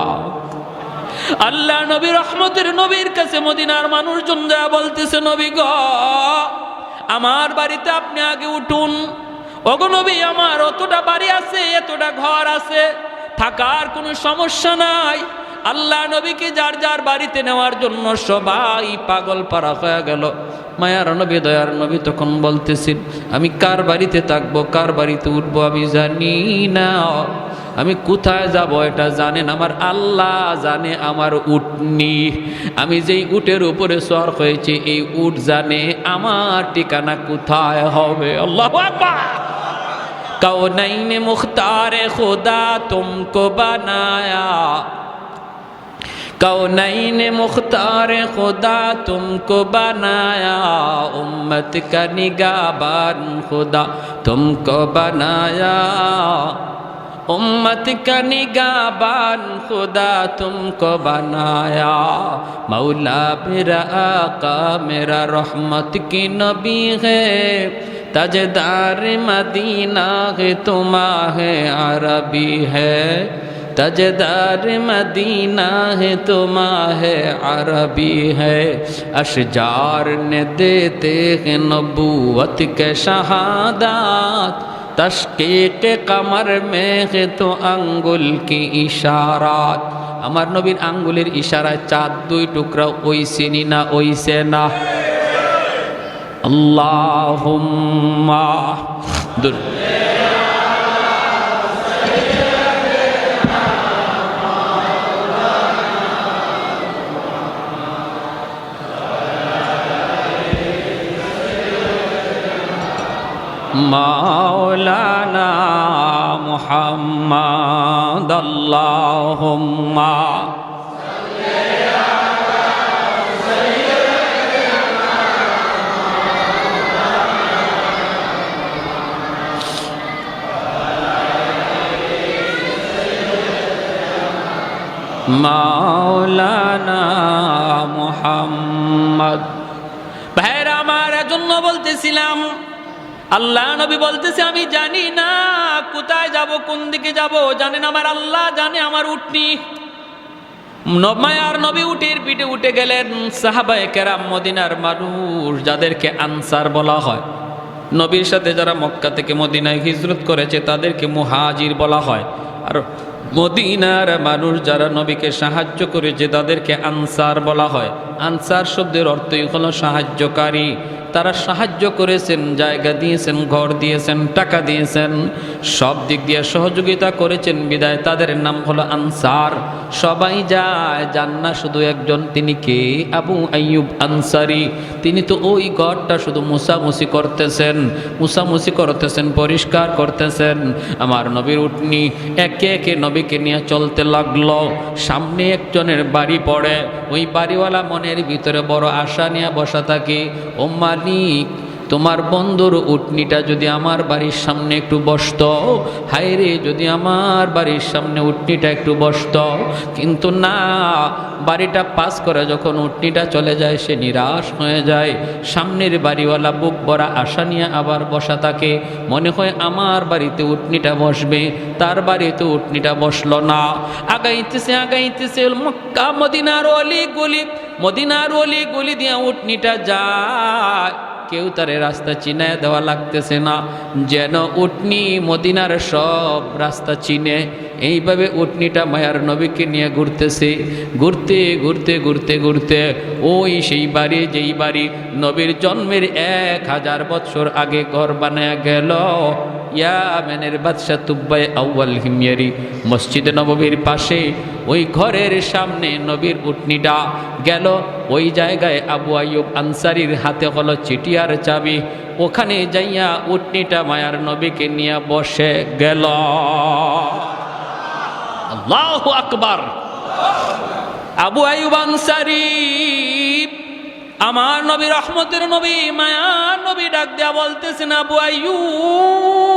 আল্লাহ নবী রহমতের নবীর কাছে মদিনার মানুষজন যা বলতেছে, নবী গো আমার বাড়িতে আপনি আগে উঠুন। ওগো নবী আমার অতটা বাড়ি আছে, এতটা ঘর আছে, থাকার কোনো সমস্যা নাই। আল্লাহ নবীকে যার যার বাড়িতে নেওয়ার জন্য সবাই পাগল পারা হয়ে গেল। মায়ার নবী দয়ার নবী তখন বলতেছেন, আমি কার বাড়িতে থাকবো, কার বাড়িতে উঠবো আমি জানি না, আমি কোথায় যাব এটা জানেন আমার আল্লাহ জানে। আমার উটনি, আমি যেই উটের উপরে সওয়ার হয়েছি এই উট জানে আমার ঠিকানা কোথায় হবে। আল্লাহু আকবার। কৌনैन मुख्तार खुदा तुमको बनाया, कौनैन मुख्तार खुदा तुमको बनाया, उम्मत का निगाहबान खुदा तुमको बनाया, उम्मत का निगाहबान खुदा तुमको बनाया। मौला मेरा आका मेरा रहमत की नबी है, ताजदार मदीना है तुम्हारे अरबी है, ताजदार मदीना है तुम्हारे अरबी है। अशजार ने देते हैं नबूवत के शहादात, तशकीक कमर में है तो अंगुल की इशारात। আমার নবীর আঙ্গুলের ইশারায় চাঁদ 2 টুকরা ওইসেনি না ওইসে না। আল্লাহুম্মা মাওলানা মুহাম্মদ আল্লাহুম্মা মাওলানা মুহাম্মদ। ভাইরা আমার, এজন্য বলতেছিলাম আল্লাহ নবী বলতেছে আমি জানি না কোথায় যাব, কোন দিকে যাব, জানেন আমার আল্লাহ, জানে আমার উটনি। মায়ার নবী উটের পিঠে উঠে গেলেন। সাহাবায়ে কেরাম, মদিনার মানুষ যাদেরকে আনসার বলা হয়, নবীর সাথে যারা মক্কা থেকে মদিনায় হিজরত করেছে তাদেরকে মুহাজির বলা হয়। আর মদিনার মানুষ যারা নবীকে সাহায্য করেছে তাদেরকে আনসার বলা হয়। আনসার শব্দের অর্থই হলো সাহায্যকারী। তারা সাহায্য করেছেন, জায়গা দিয়েছেন, ঘর দিয়েছেন, টাকা দিয়েছেন, সব দিক দিয়ে সহযোগিতা করেছেন, বিদায় তাদের নাম হলো আনসার। সবাই যায়, যান না শুধু একজন। তিনি কে? আবু আইয়ুব আনসারি। তিনি তো ওই ঘরটা শুধু মুছামুছি করতেছেন, পরিষ্কার করতেছেন। আমার নবীর উটনি একে একে নবীকে নিয়ে চলতে লাগলো। সামনে একজনের বাড়ি পড়ে, ওই বাড়িওয়ালা মনের ভিতরে বড় আশা নিয়ে বসা থাকে, ও মালিক, তোমার বন্ধুর উটনিটা যদি আমার বাড়ির সামনে একটু বসতো, হায় রে, যদি আমার বাড়ির সামনে উটনিটা একটু বসতো। কিন্তু না, বাড়িটা পাস করে যখন উটনিটা চলে যায় সে নিরাশ হয়ে যায়। সামনের বাড়িওয়ালা বুক ভরা আশা নিয়ে আবার বসা থাকে, মনে হয় আমার বাড়িতে উটনিটা বসবে, তার বাড়িতে উটনিটা বসলো না। আগাইতেছে মক্কা মদিনার অলি গলি দিয়ে উটনিটা যায়। কেউ তারে রাস্তা চিনায় দেওয়া লাগতেছে না, যেন উটনি মদিনার সব রাস্তা চিনে। এইভাবে উটনিটা মায়ার নবীকে নিয়ে ঘুরতেছে। ঘুরতে ওই সেই বাড়ি, যেই বাড়ি নবীর জন্মের 1000 বছর আগে ঘর বানায় গেল ইয়ামেনের বাদশা তুব্বাই আউয়াল হিময়ারি, মসজিদে নববীর পাশে ওই ঘরের সামনে নবীর উটনিটা গেল। ওই জায়গায় আবু আইয়ুব আনসারির হাতে হলো চিঠি আর চাবি। ওখানে যাইয়া উটনিটা মায়ার নবীকে নিয়ে বসে গেল। আল্লাহু আকবার। আবু আইয়ুব আনসারি, আমার নবী, রহমতের নবী, মায়ার নবী ডাক দেয়া বলতেছেন, আবু আইয়ুব,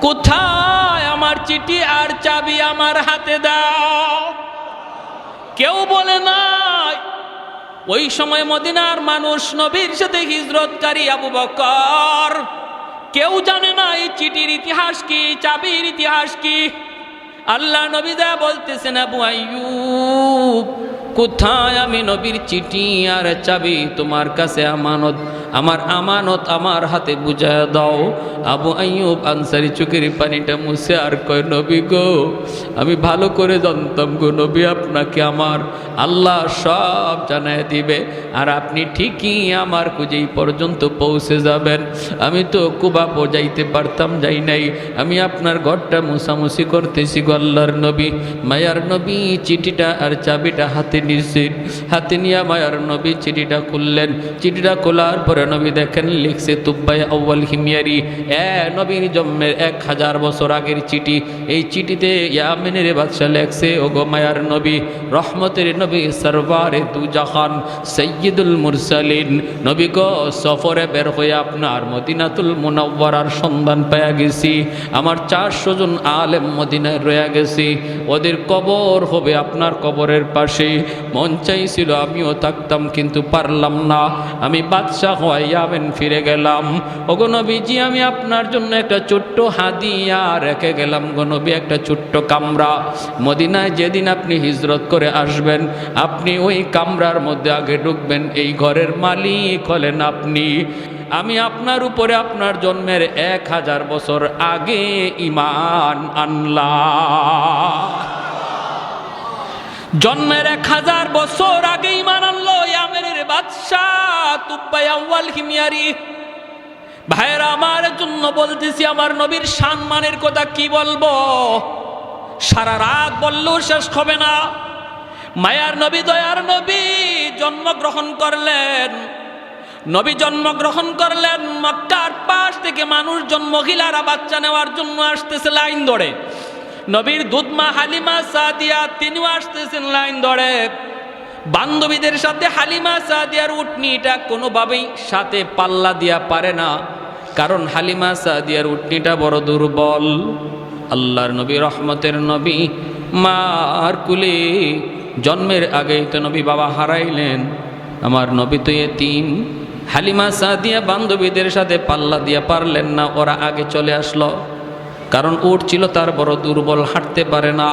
কোথায় আমার চিঠি আর চাবি? আমার হাতে দাও। কেউ বলে নাই। ওই সময় মদিনার মানুষ, নবীর সাথে হিজরতকারী আবু বকর, কেউ জানে না এই চিঠির ইতিহাস কি, চাবির ইতিহাস কি। আল্লাহ নবী দা বলতেছেন, আবু আইয়ুব, কোথায় আমি নবীর চিঠি আর চাবি? তোমার কাছে আমানত, আমার আমানত আমার হাতে বুঝায় দাও। আবু আইয়ুব আনসারি চোখের পানিটা মুছে আর কয়, নবী গো, আমি ভালো করে জানতাম গো নবী, আপনাকে আমার আল্লাহ সব জানায় দিবে, আর আপনি ঠিকই আমার খুঁজেই পর্যন্ত পৌঁছে যাবেন। আমি তো কুবা যাইতে পারতাম, যাই নাই। আমি আপনার ঘরটা মুছামুছি করতেছি গো আল্লাহর নবী। মায়ার নবী চিঠিটা আর চাবিটা হাতে নিয়েছেন। হাতে নিয়ে মায়ার নবী চিঠিটা খুললেন। চিঠিটা খোলার পরে নবী দেখেন লিখছে তুব্বাই আউয়াল হিময়ারি, নবীর জন্মের 1000 বছর আগের চিঠি। এই চিঠিতে ইয়ামেনের বাদশা লেখছে, ও গো মায়ার নবী, রহমতের নবী, সরওয়ারে দু জাহান, সৈয়দুল মুরসালিন, নবী গো, সফরে বের হয়ে আপনার মদিনাতুল মুনাওয়ারার সন্ধান পেয়ে গেছি। আমার 400 জন আলেম মদিনায় রয়ে গেছি, ওদের কবর হবে আপনার কবরের পাশে। মন চাইছিল আমিও থাকতাম, কিন্তু পারলাম না। আমি বাদশাহ হয়ে ইয়ামেন ফিরে গেলাম। ও গো নবীজি, আমি আপনার জন্য একটা ছোট্ট হাদিয়া রেখে গেলাম গো নবী, একটা ছোট্ট কামরা। মদিনায় যেদিন আপনি হিজরত করে আসবেন, আপনি ওই কামরার মধ্যে আগে ঢুকবেন, এই ঘরের মালিক হলেন আপনি। আমি আপনার উপরে আপনার জন্মের 1000 বছর আগে ঈমান আনলাম। জন্মের 1000 বছর আগে ঈমান আনলো ইয়ামেনের বাদশাহ তুব্বাই আউয়াল হিময়ারি। ভাইরা আমার, জন্য বলতেছি, আমার নবীর সম্মানের কথা কি বলবো, সারা রাত বললেও শেষ হবে না। মায়ার নবী, দয়ার নবী জন্মগ্রহণ করলেন। নবী জন্মগ্রহণ করলেন, মক্কার পাশ থেকে মানুষজন, মহিলারা বাচ্চা নেওয়ার জন্য আসতেছে লাইন ধরে। নবীর দুধমা হালিমা সাদিয়া, তিনিও আসতেছেন লাইন ধরে। বান্ধবীদের সাথে হালিমা সাদিয়ার উটনিটা কোনোভাবেই সাথে পাল্লা দিয়া পারে না, কারণ হালিমা সাদিয়ার উটনিটা বড় দুর্বল। আল্লাহর নবী, রহমতের নবী, মার কুলে জন্মের আগেই তো নবী বাবা হারাইলেন, আমার নবী তো এতিম। হালিমা সাদিয়া বান্ধবীদের সাথে পাল্লা দিয়া পারলেন না, ওরা আগে চলে আসলো, কারণ উট ছিল তার বড় দুর্বল, হাঁটতে পারে না।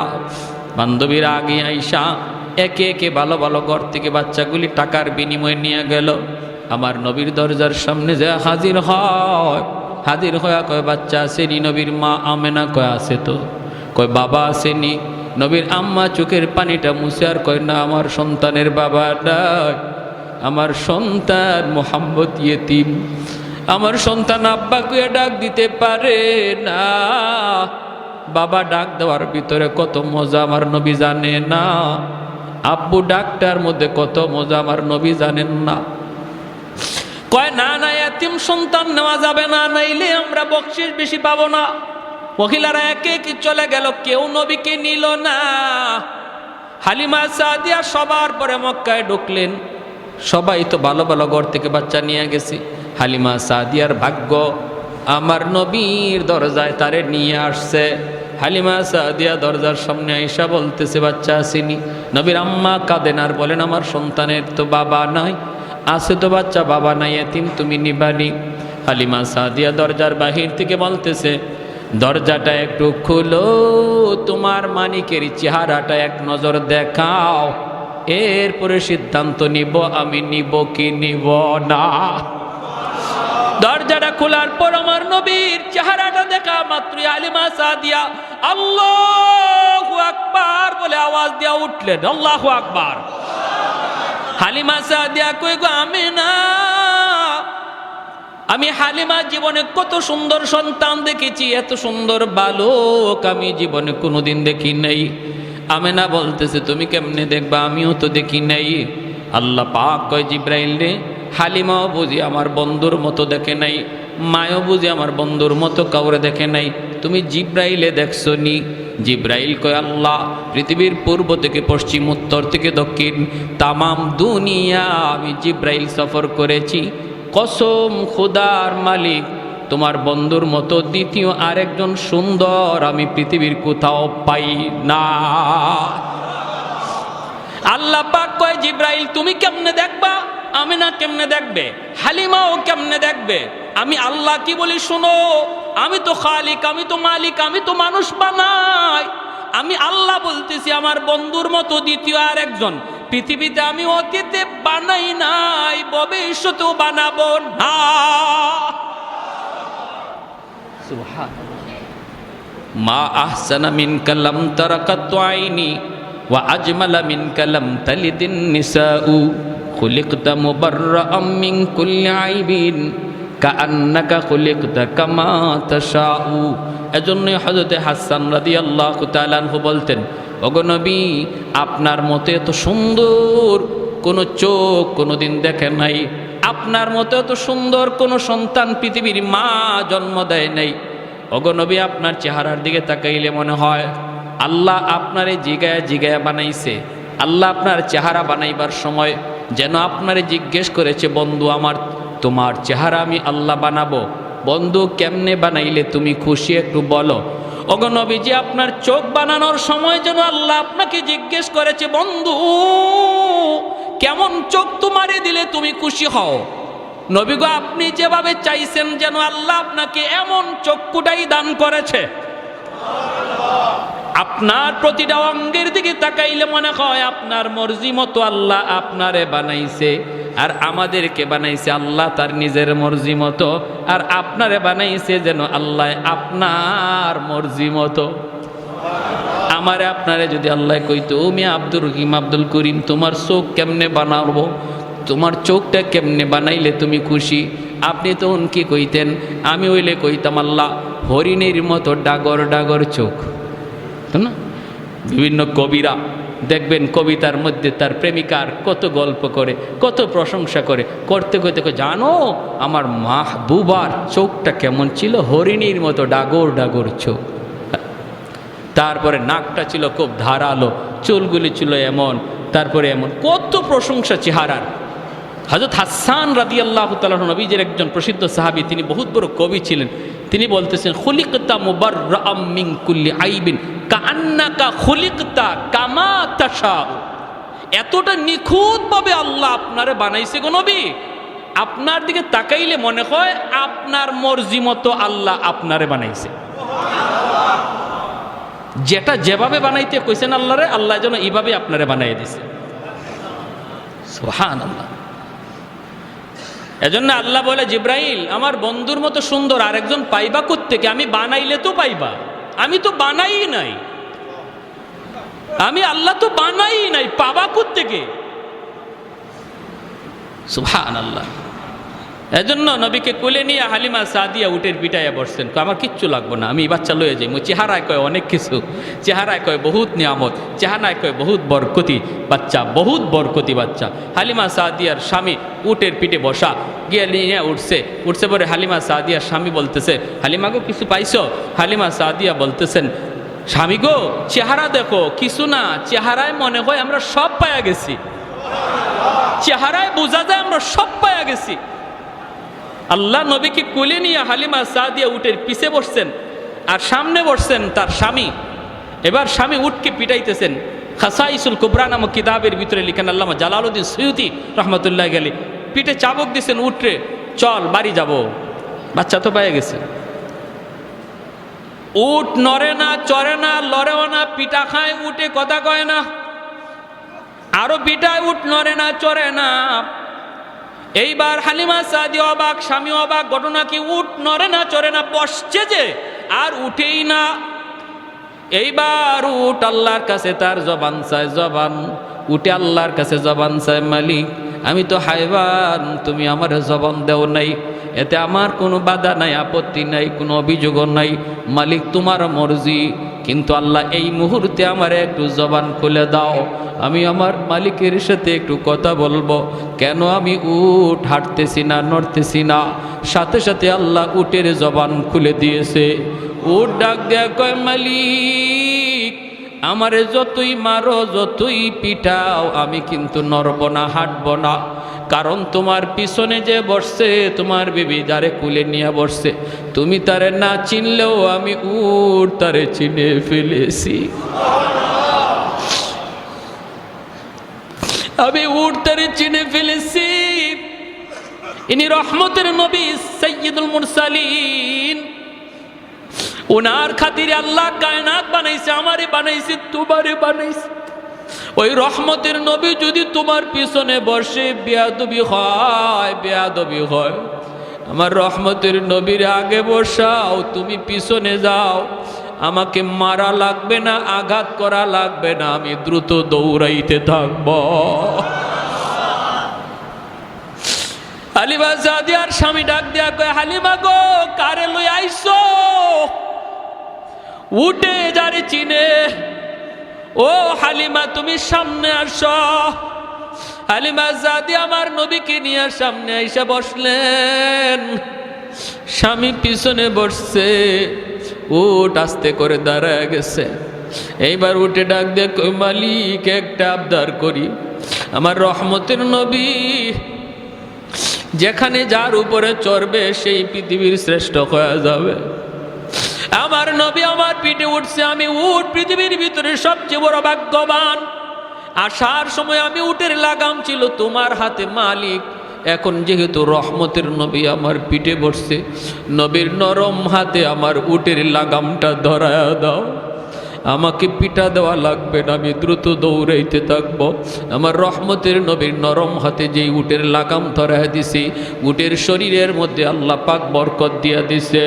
বান্ধবীরা আগে আইসা একে একে ভালো ভালো ঘর থেকে বাচ্চাগুলি টাকার বিনিময়ে নিয়ে গেল। আমার নবীর দরজার সামনে যে হাজির হয়, হাজির হয়ে কয় বাচ্চা আসেনি? নবীর মা আমেনা কয় আছে তো। কয় বাবা আসেনি? নবীর আম্মা চোখের পানিটা মুছে আর কয় না, আমার সন্তানের বাবা নাই, আমার সন্তান মোহাম্মদ ইয়েতিম, আমার সন্তান আব্বাকে ডাক দিতে পারে না। বাবা ডাক দেওয়ার ভিতরে কত মজা আমার নবী জানে না, আব্বু ডাকটার মধ্যে কত মজা আমার নবী জানেন না। কয় না না, এতিম সন্তান নেওয়া যাবে না, নাইলে আমরা বকশিশ বেশি পাবো না। মহিলারা একে একে চলে গেল, কেউ নবীকে নিল না। হালিমা সাদিয়া সবার পরে মক্কায় ঢুকলেন। সবাই তো ভালো ভালো ঘর থেকে বাচ্চা নিয়ে গেছে। হালিমা সাদিয়ার ভাগ্য আমার নবীর দরজায় তারে নিয়ে আসছে। হালিমা সাদিয়া দরজার সামনে আইসা বলতেছে বাচ্চা আসেনি? নবীর আম্মা কাঁদেন আর বলেন আমার সন্তানের তো বাবা নাই। আছে তো বাচ্চা, বাবা নাই, এতিম, তুমি নিবানি। হালিমা সাদিয়া দরজার বাহির থেকে বলতেছে দরজাটা একটু খুলো, তোমার মানিকের চেহারাটা এক নজর দেখাও, এরপরে সিদ্ধান্ত নিব আমি নিব কি নিব না। দরজাটা খোলার পর আমার নবীর চেহারাটা দেখা মাত্রই হালিমা সাদিয়া আল্লাহু আকবার বলে আওয়াজ দিয়া উঠলেন। আল্লাহু আকবার। হালিমা সাদিয়া কই গো আমেনা, আমি হালিমা জীবনে কত সুন্দর সন্তান দেখেছি, এত সুন্দর বালক আমি জীবনে কোনোদিন দেখি নাই। আমেনা বলতেছে তুমি কেমনে দেখবা, আমিও তো দেখি নাই। আল্লাহ পাক কয় জিব্রাইল রে, হালিমাও বুঝি আমার বন্ধুর মতো দেখে নাই, মায়ও বুঝি আমার বন্ধুর মতো কাউরে দেখে নাই, তুমি জিব্রাইলে দেখছো নি? জিব্রাইল কয় আল্লাহ, পৃথিবীর পূর্ব থেকে পশ্চিম, উত্তর থেকে দক্ষিণ, তামাম দুনিয়া আমি জিব্রাইল সফর করেছি। কসম খোদার মালিক, তোমার বন্ধুর মতো দ্বিতীয় আরেকজন সুন্দর আমি পৃথিবীর কোথাও পাই না। আল্লাহ পাক কয় জিব্রাইল তুমি কেমনে দেখবা, আমিনা কেমনে দেখবে, হালিমাও কেমনে দেখবে? আমি আল্লাহ কি বলি শোনো, আমি তো খালিক, আমি তো মালিক, আমি তো মানুষ বানাই। আমি আল্লাহ বলতেছি আমার বন্ধুর মতো দ্বিতীয় আরেকজন পৃথিবীতে আমি অতীতে বানাই নাই, ভবিষ্যতেও বানাবো না। মা আহসানা মিনকা লাম তারাকাত আইনি ওয়া আজমালা মিনকা লাম তালিদিন নিসাউ খুলিকতা মুবাররাআম মিন কুল্লি আইবিন কাআন্নাকা খুলিকতা কামা তাশাউ। এজন্যই হযরতে হাসান রাদিয়াল্লাহু তাআলা আনহু বলতেন, ওগো নবী আপনার মতো এত সুন্দর কোনো চোখ কোনোদিন দেখে নাই, আপনার মতো এত সুন্দর কোনো সন্তান পৃথিবীর মা জন্ম দেয় নাই। ওগো নবী আপনার চেহারার দিকে তাকাইলে মনে হয় আল্লাহ আপনারে জিগায়া জিগায়া বানাইছে। আল্লাহ আপনার চেহারা বানাইবার সময় যেন আপনারে জিজ্ঞেস করেছে, বন্ধু আমার তোমার চেহারা আমি আল্লাহ বানাবো, বন্ধু কেমনে বানাইলে তুমি খুশি একটু বলো। ওগো নবীজি আপনার চোখ বানানোর সময় যেন আল্লাহ আপনাকে জিজ্ঞেস করেছে, বন্ধু কেমন চোখ তোমারে দিলে তুমি খুশি হও। নবী গো আপনি যেভাবে চাইছেন যেন আল্লাহ আপনাকে এমন চক্ষুটাই দান করেছে। আপনার প্রতিটা অঙ্গের দিকে তাকাইলে মনে হয় আপনার মর্জি মতো আল্লাহ আপনারে বানাইছে, আর আমাদেরকে বানাইছে আল্লাহ তার নিজের মর্জি মতো, আর আপনারে বানাইছে যেন আল্লাহ আপনার মর্জি মতো। আমারে আপনারে যদি আল্লাহ কইতো তুমি আব্দুর রহিম আব্দুল করিম তোমার চোখ কেমনে বানাবো, তোমার চোখটা কেমনে বানাইলে তুমি খুশি, আপনি তো কি কইতেন? আমি হইলে কইতাম আল্লাহ হরিণের মতো ডাগর ডাগর চোখ। না, বিভিন্ন কবিরা দেখবেন কবিতার মধ্যে তার প্রেমিকার কত গল্প করে, কত প্রশংসা করে, করতে করতে জানো আমার মাহবুবার চোখটা কেমন ছিল, হরিণীর মতো ডাগর ডাগর চোখ। তারপরে নাকটা ছিল খুব ধারালো, চুলগুলি ছিল এমন, তারপরে এমন কত প্রশংসা চেহারার। হযরত হাসান রাদিয়াল্লাহু তাআলা নবীজির একজন প্রসিদ্ধ সাহাবী, তিনি বহুত বড় কবি ছিলেন। তিনি বলতেছেন খুলিকতা মুবাররাআম মিন কুল্লি আইবিন কাআন্নাকা খুলিকতা কামা তাশাউ। এতটা নিখুঁতভাবে আল্লাহ আপনারে বানাইছে গো নবী, আপনার দিকে তাকাইলে মনে হয় আপনার মর্জি মতো আল্লাহ আপনারে বানাইছে। যেটা যেভাবে বানাইতে কইছেন আল্লাহরে, আল্লাহ যেন এইভাবে আপনারে বানাই দিছে। সুবহানাল্লাহ। এজন্য আল্লাহ বলে, জিব্রাইল আমার বন্ধুর মতো সুন্দর আরেকজন পাইবা কোত্থেকে? আমি বানাইলে তো পাইবা, আমি তো বানাই নাই, আমি আল্লাহ তো বানাই নাই, পাবা কোত্থেকে? সুবহানাল্লাহ। এজন্য নবীকে কোলে নিয়ে হালিমা সাদিয়া উটের পিটাইয়া বসছেন, আমার কিচ্ছু লাগবো না, আমি এই বাচ্চা লয়ে যাই। চেহারায় কয় অনেক কিছু, চেহারায় কয় বহুত নিয়ামত, চেহারায় কয় বহুত বরকতি বাচ্চা, বহুত বরকতি বাচ্চা। হালিমা সাদিয়ার স্বামী উটের পিঠে বসা, গিয়ে নিয়ে উঠছে পরে হালিমা সাদিয়ার স্বামী বলতেছে, হালিমা গো কিছু পাইছো? হালিমা সাদিয়া বলতেছেন, স্বামী গো চেহারা দেখো, কিছু না, চেহারায় মনে হয় আমরা সব পায়া গেছি, চেহারায় বোঝা যায় আমরা সব পায়া গেছি। আল্লাহ নবীকে কোলে নিয়ে হালিমা সাদিয়া উটের পিছে বসছেন, আর সামনে বসছেন তার স্বামী। এবার স্বামী উটকে পিটাইতেছেন। খাসাইসুল কুবরা নামক কিতাবের ভিতরে লিখেন আল্লামা জালালউদ্দিন সৈয়দী রহমতুল্লাহ গেলে, পিঠে চাবক দিচ্ছেন উটরে, চল বাড়ি যাব, বাচ্চা তো পেয়ে গেছে। উট নড়ে না, চড়ে না, লড়েও না, পিঠা খায় উঠে, কথা কয় না, আরো পিঠায়, উট নড়ে না, চড়ে না। এইবার হালিমা সাদিয়া অবাক, স্বামী অবাক, ঘটনা কি? উট নড়ে না, চড়ে না, বসছে যে আর উঠেই না। এইবার উট আল্লাহর কাছে তার জবান চায়, জবান উঠে আল্লাহর কাছে জবান চায়, মালিক আমি তো হায়বান, তুমি আমার জবান দেও নাই, এতে আমার কোনো বাধা নাই, আপত্তি নাই, কোনো অভিযোগও নাই, মালিক তোমার মর্জি, কিন্তু আল্লাহ এই মুহূর্তে আমার একটু জবান খুলে দাও, আমি আমার মালিকের সাথে একটু কথা বলবো। কেন আমি উট হাঁটতেছি না, নড়তেছি না? সাথে সাথে আল্লাহ উটের জবান খুলে দিয়েছে। উট ডাক দেয়া কয়, মালিক আমারে যতই মারো, যতই পিটাও, আমি কিন্তু নড়ব না, হাঁটব না, কারণ তোমার পিছনে যে বসছে, তোমার বিবি যারে কুলে নিয়ে বসছে, তুমি তারে না চিনলেও আমি উট তারে চিনে ফেলেছি, আমি উট তারে চিনে ফেলেছি। ইনি রহমতের নবী সাইয়্যিদুল মুরসালিন, ওনার খাতিরে আল্লাহ কায়নাত বানাইছে, আমারে বানাইছে, তোমারে বানাইছে। ওই রহমতের নবী যদি তোমার পিছনে বসে, বেয়াদবি হয়, বেয়াদবি হয়। আমার রহমতের নবীর আগে বসাও, তুমি পিছনে যাও, আমাকে মারা লাগবে না, আঘাত করা লাগবে না, আমি দ্রুত দৌড়াইতে থাকব। হালিমা সাদিয়ার স্বামী ডাক দিয়া কয়, হালিমা গো কারে লই আইছো? উঠে যারে চিনে, ও হালিমা তুমি সামনে আসো। হালিমা সাদিয়া আমার নবীকে নিয়ে সামনে এসে বসলেন, স্বামী পিছনে বসছে, উট আস্তে করে দাঁড়ায় গেছে। এইবার উঠে ডাক দিয়ে কই, মালিক একটা আবদার করি, আমার রহমতের নবী যেখানে যার উপরে চড়বে সেই পৃথিবীর শ্রেষ্ঠ হয়ে যাবে। আমার নবী আমার পিঠে উঠছে, আমি উট পৃথিবীর ভিতরে সবচেয়ে বড় ভাগ্যবান। আসার সময় আমি উটের লাগাম ছিল তোমার হাতে মালিক, এখন যেহেতু রহমতের নবী আমার পিঠে বসছে, নবীর নরম হাতে আমার উটের লাগামটা ধরায়া দাও, আমাকে পিঠা দেওয়া লাগবে না, আমি দ্রুত দৌড়াইতে থাকবো। আমার রহমতের নবীর নরম হাতে যেই উটের লাগাম ধরায় দিছি, উটের শরীরের মধ্যে আল্লাহ পাক বরকত দিয়া দিছে,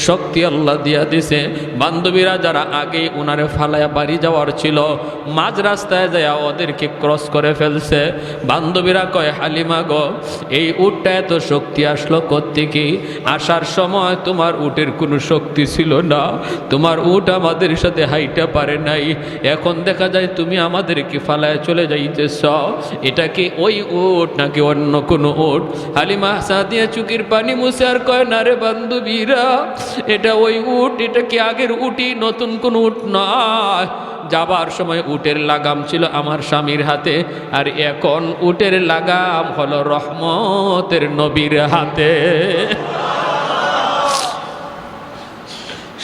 শক্তি আল্লাহ দিয়া দিছে। বান্ধবীরা যারা আগে ওনারে ফালায়া বাড়ি যাওয়ার ছিল, মাঝ রাস্তায় যায় ওদেরকে ক্রস করে ফেলছে। বান্ধবীরা কয়, হালিমা গো এই উটটা এত শক্তি আসলো কোত্থেকে? আসার সময় তোমার উটের কোনো শক্তি ছিল না, তোমার উট আমাদের সাথে হাইটা পারে নাই, এখন দেখা যায় তুমি আমাদেরকে ফালায় চলে যাইতেছ, এটা কি ওই উট নাকি অন্য কোনো উট? হালিমা সাদিয়া চুকির পানি মুছে আর কয়, না রে বান্ধবীরা, এটা ওই উট, এটা কি আগের উটই, নতুন কোন উট নয়। যাবার সময় উটের লাগাম ছিল আমার স্বামীর হাতে, আর এখন উটের লাগাম হলো রহমতের নবীর হাতে।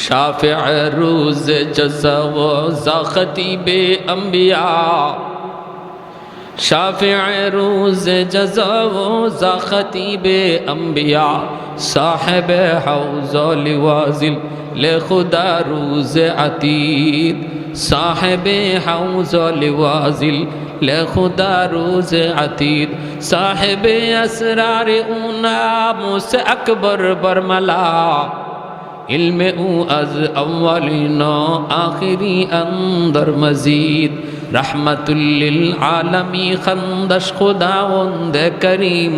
शाफ़िअ रूज़ जज़ा व ज़ा ख़तीब अंबिया शाफ़िअ रूज़ जज़ा व ज़ा ख़तीब अंबिया साहिब हौज़ लिवाज़िल ले खुदा रूज़ अतीद साहिब हौज़ लिवाज़िल ले खुदा रूज़ अतीद साहिब असरार ऊनाम से अकबर बरमला इल्म ऊ अज अव्वलिनो आखिरी अंदर मजीद रहमतुल लिल आलमी खंदश खुदावंद करीम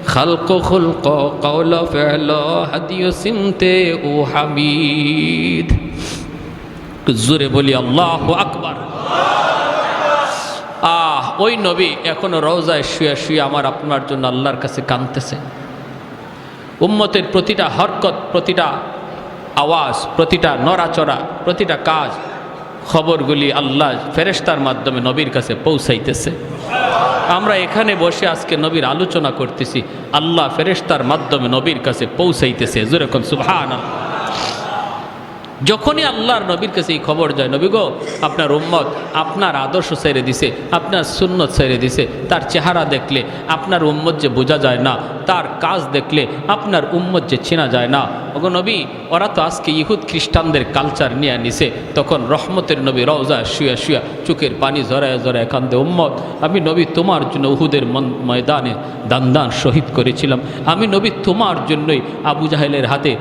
खल्क़ खुल्क़ कौल फ़िअल हदिय सिमते ऊ हमीद। जोरे बोली अल्लाहु अकबर। ওই নবী এখনো রওজায় শুয়ে শুয়ে আমার আপনার জন্য আল্লাহর কাছে কাঁদতেছে। উম্মতের প্রতিটা হরকত, প্রতিটা আওয়াজ, প্রতিটা নড়াচড়া, প্রতিটা কাজ, খবরগুলি আল্লাহ ফেরেশতার মাধ্যমে নবীর কাছে পৌঁছাইতেছে। আমরা এখানে বসে আজকে নবীর আলোচনা করতেছি, আল্লাহ ফেরেশতার মাধ্যমে নবীর কাছে পৌঁছাইতেছে। যেরকম সুবহানাল্লাহ। যখনই আল্লাহর নবীর কাছে এই খবর যায়, নবী গো আপনার উম্মত আপনার আদর্শ ছেড়ে দিছে, আপনার সুন্নত ছেড়ে দিছে, তার চেহারা দেখলে আপনার উম্মত যে বোঝা যায় না, তার কাজ দেখলে আপনার উম্মত যে চেনা যায় না। ওগো নবী, ওরা তো আজকে ইহুদ খ্রিস্টানদের কালচার নিয়ে নিছে। তখন রহমতের নবী রওজায় শুয়া শুয়া চোখের পানি ঝরায় ঝরায় কান্দে, উম্মত আমি নবী তোমার জন্য উহুদের ময়দানে দান শহীদ করেছিলাম। আমি নবী তোমার জন্যই আবু জাহেলের হাতে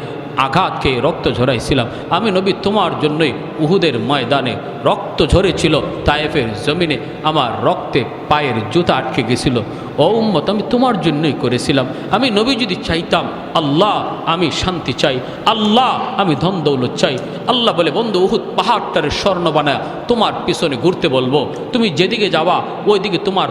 আঘাত খেয়ে রক্ত ঝরাইছিলাম। আমি নবী তোমার জন্যই উহুদের ময়দানে রক্ত ঝরেছিল, তায়েফের জমিনে আমার রক্তে পায়ের জুতা আটকে গেছিল। ও উম্মত আমি তোমার জন্যই করেছিলাম। আমি নবী যদি চাইতাম, আল্লাহ আমি শান্তি চাই, আল্লাহ আমি ধন দৌলত চাই। আল্লাহ বলে বন্ধু উহুদ পাহাড়টারে স্বর্ণ বানায় তোমার পিছনে ঘুরতে বলবো, তুমি যেদিকে যাবা ওইদিকে তোমার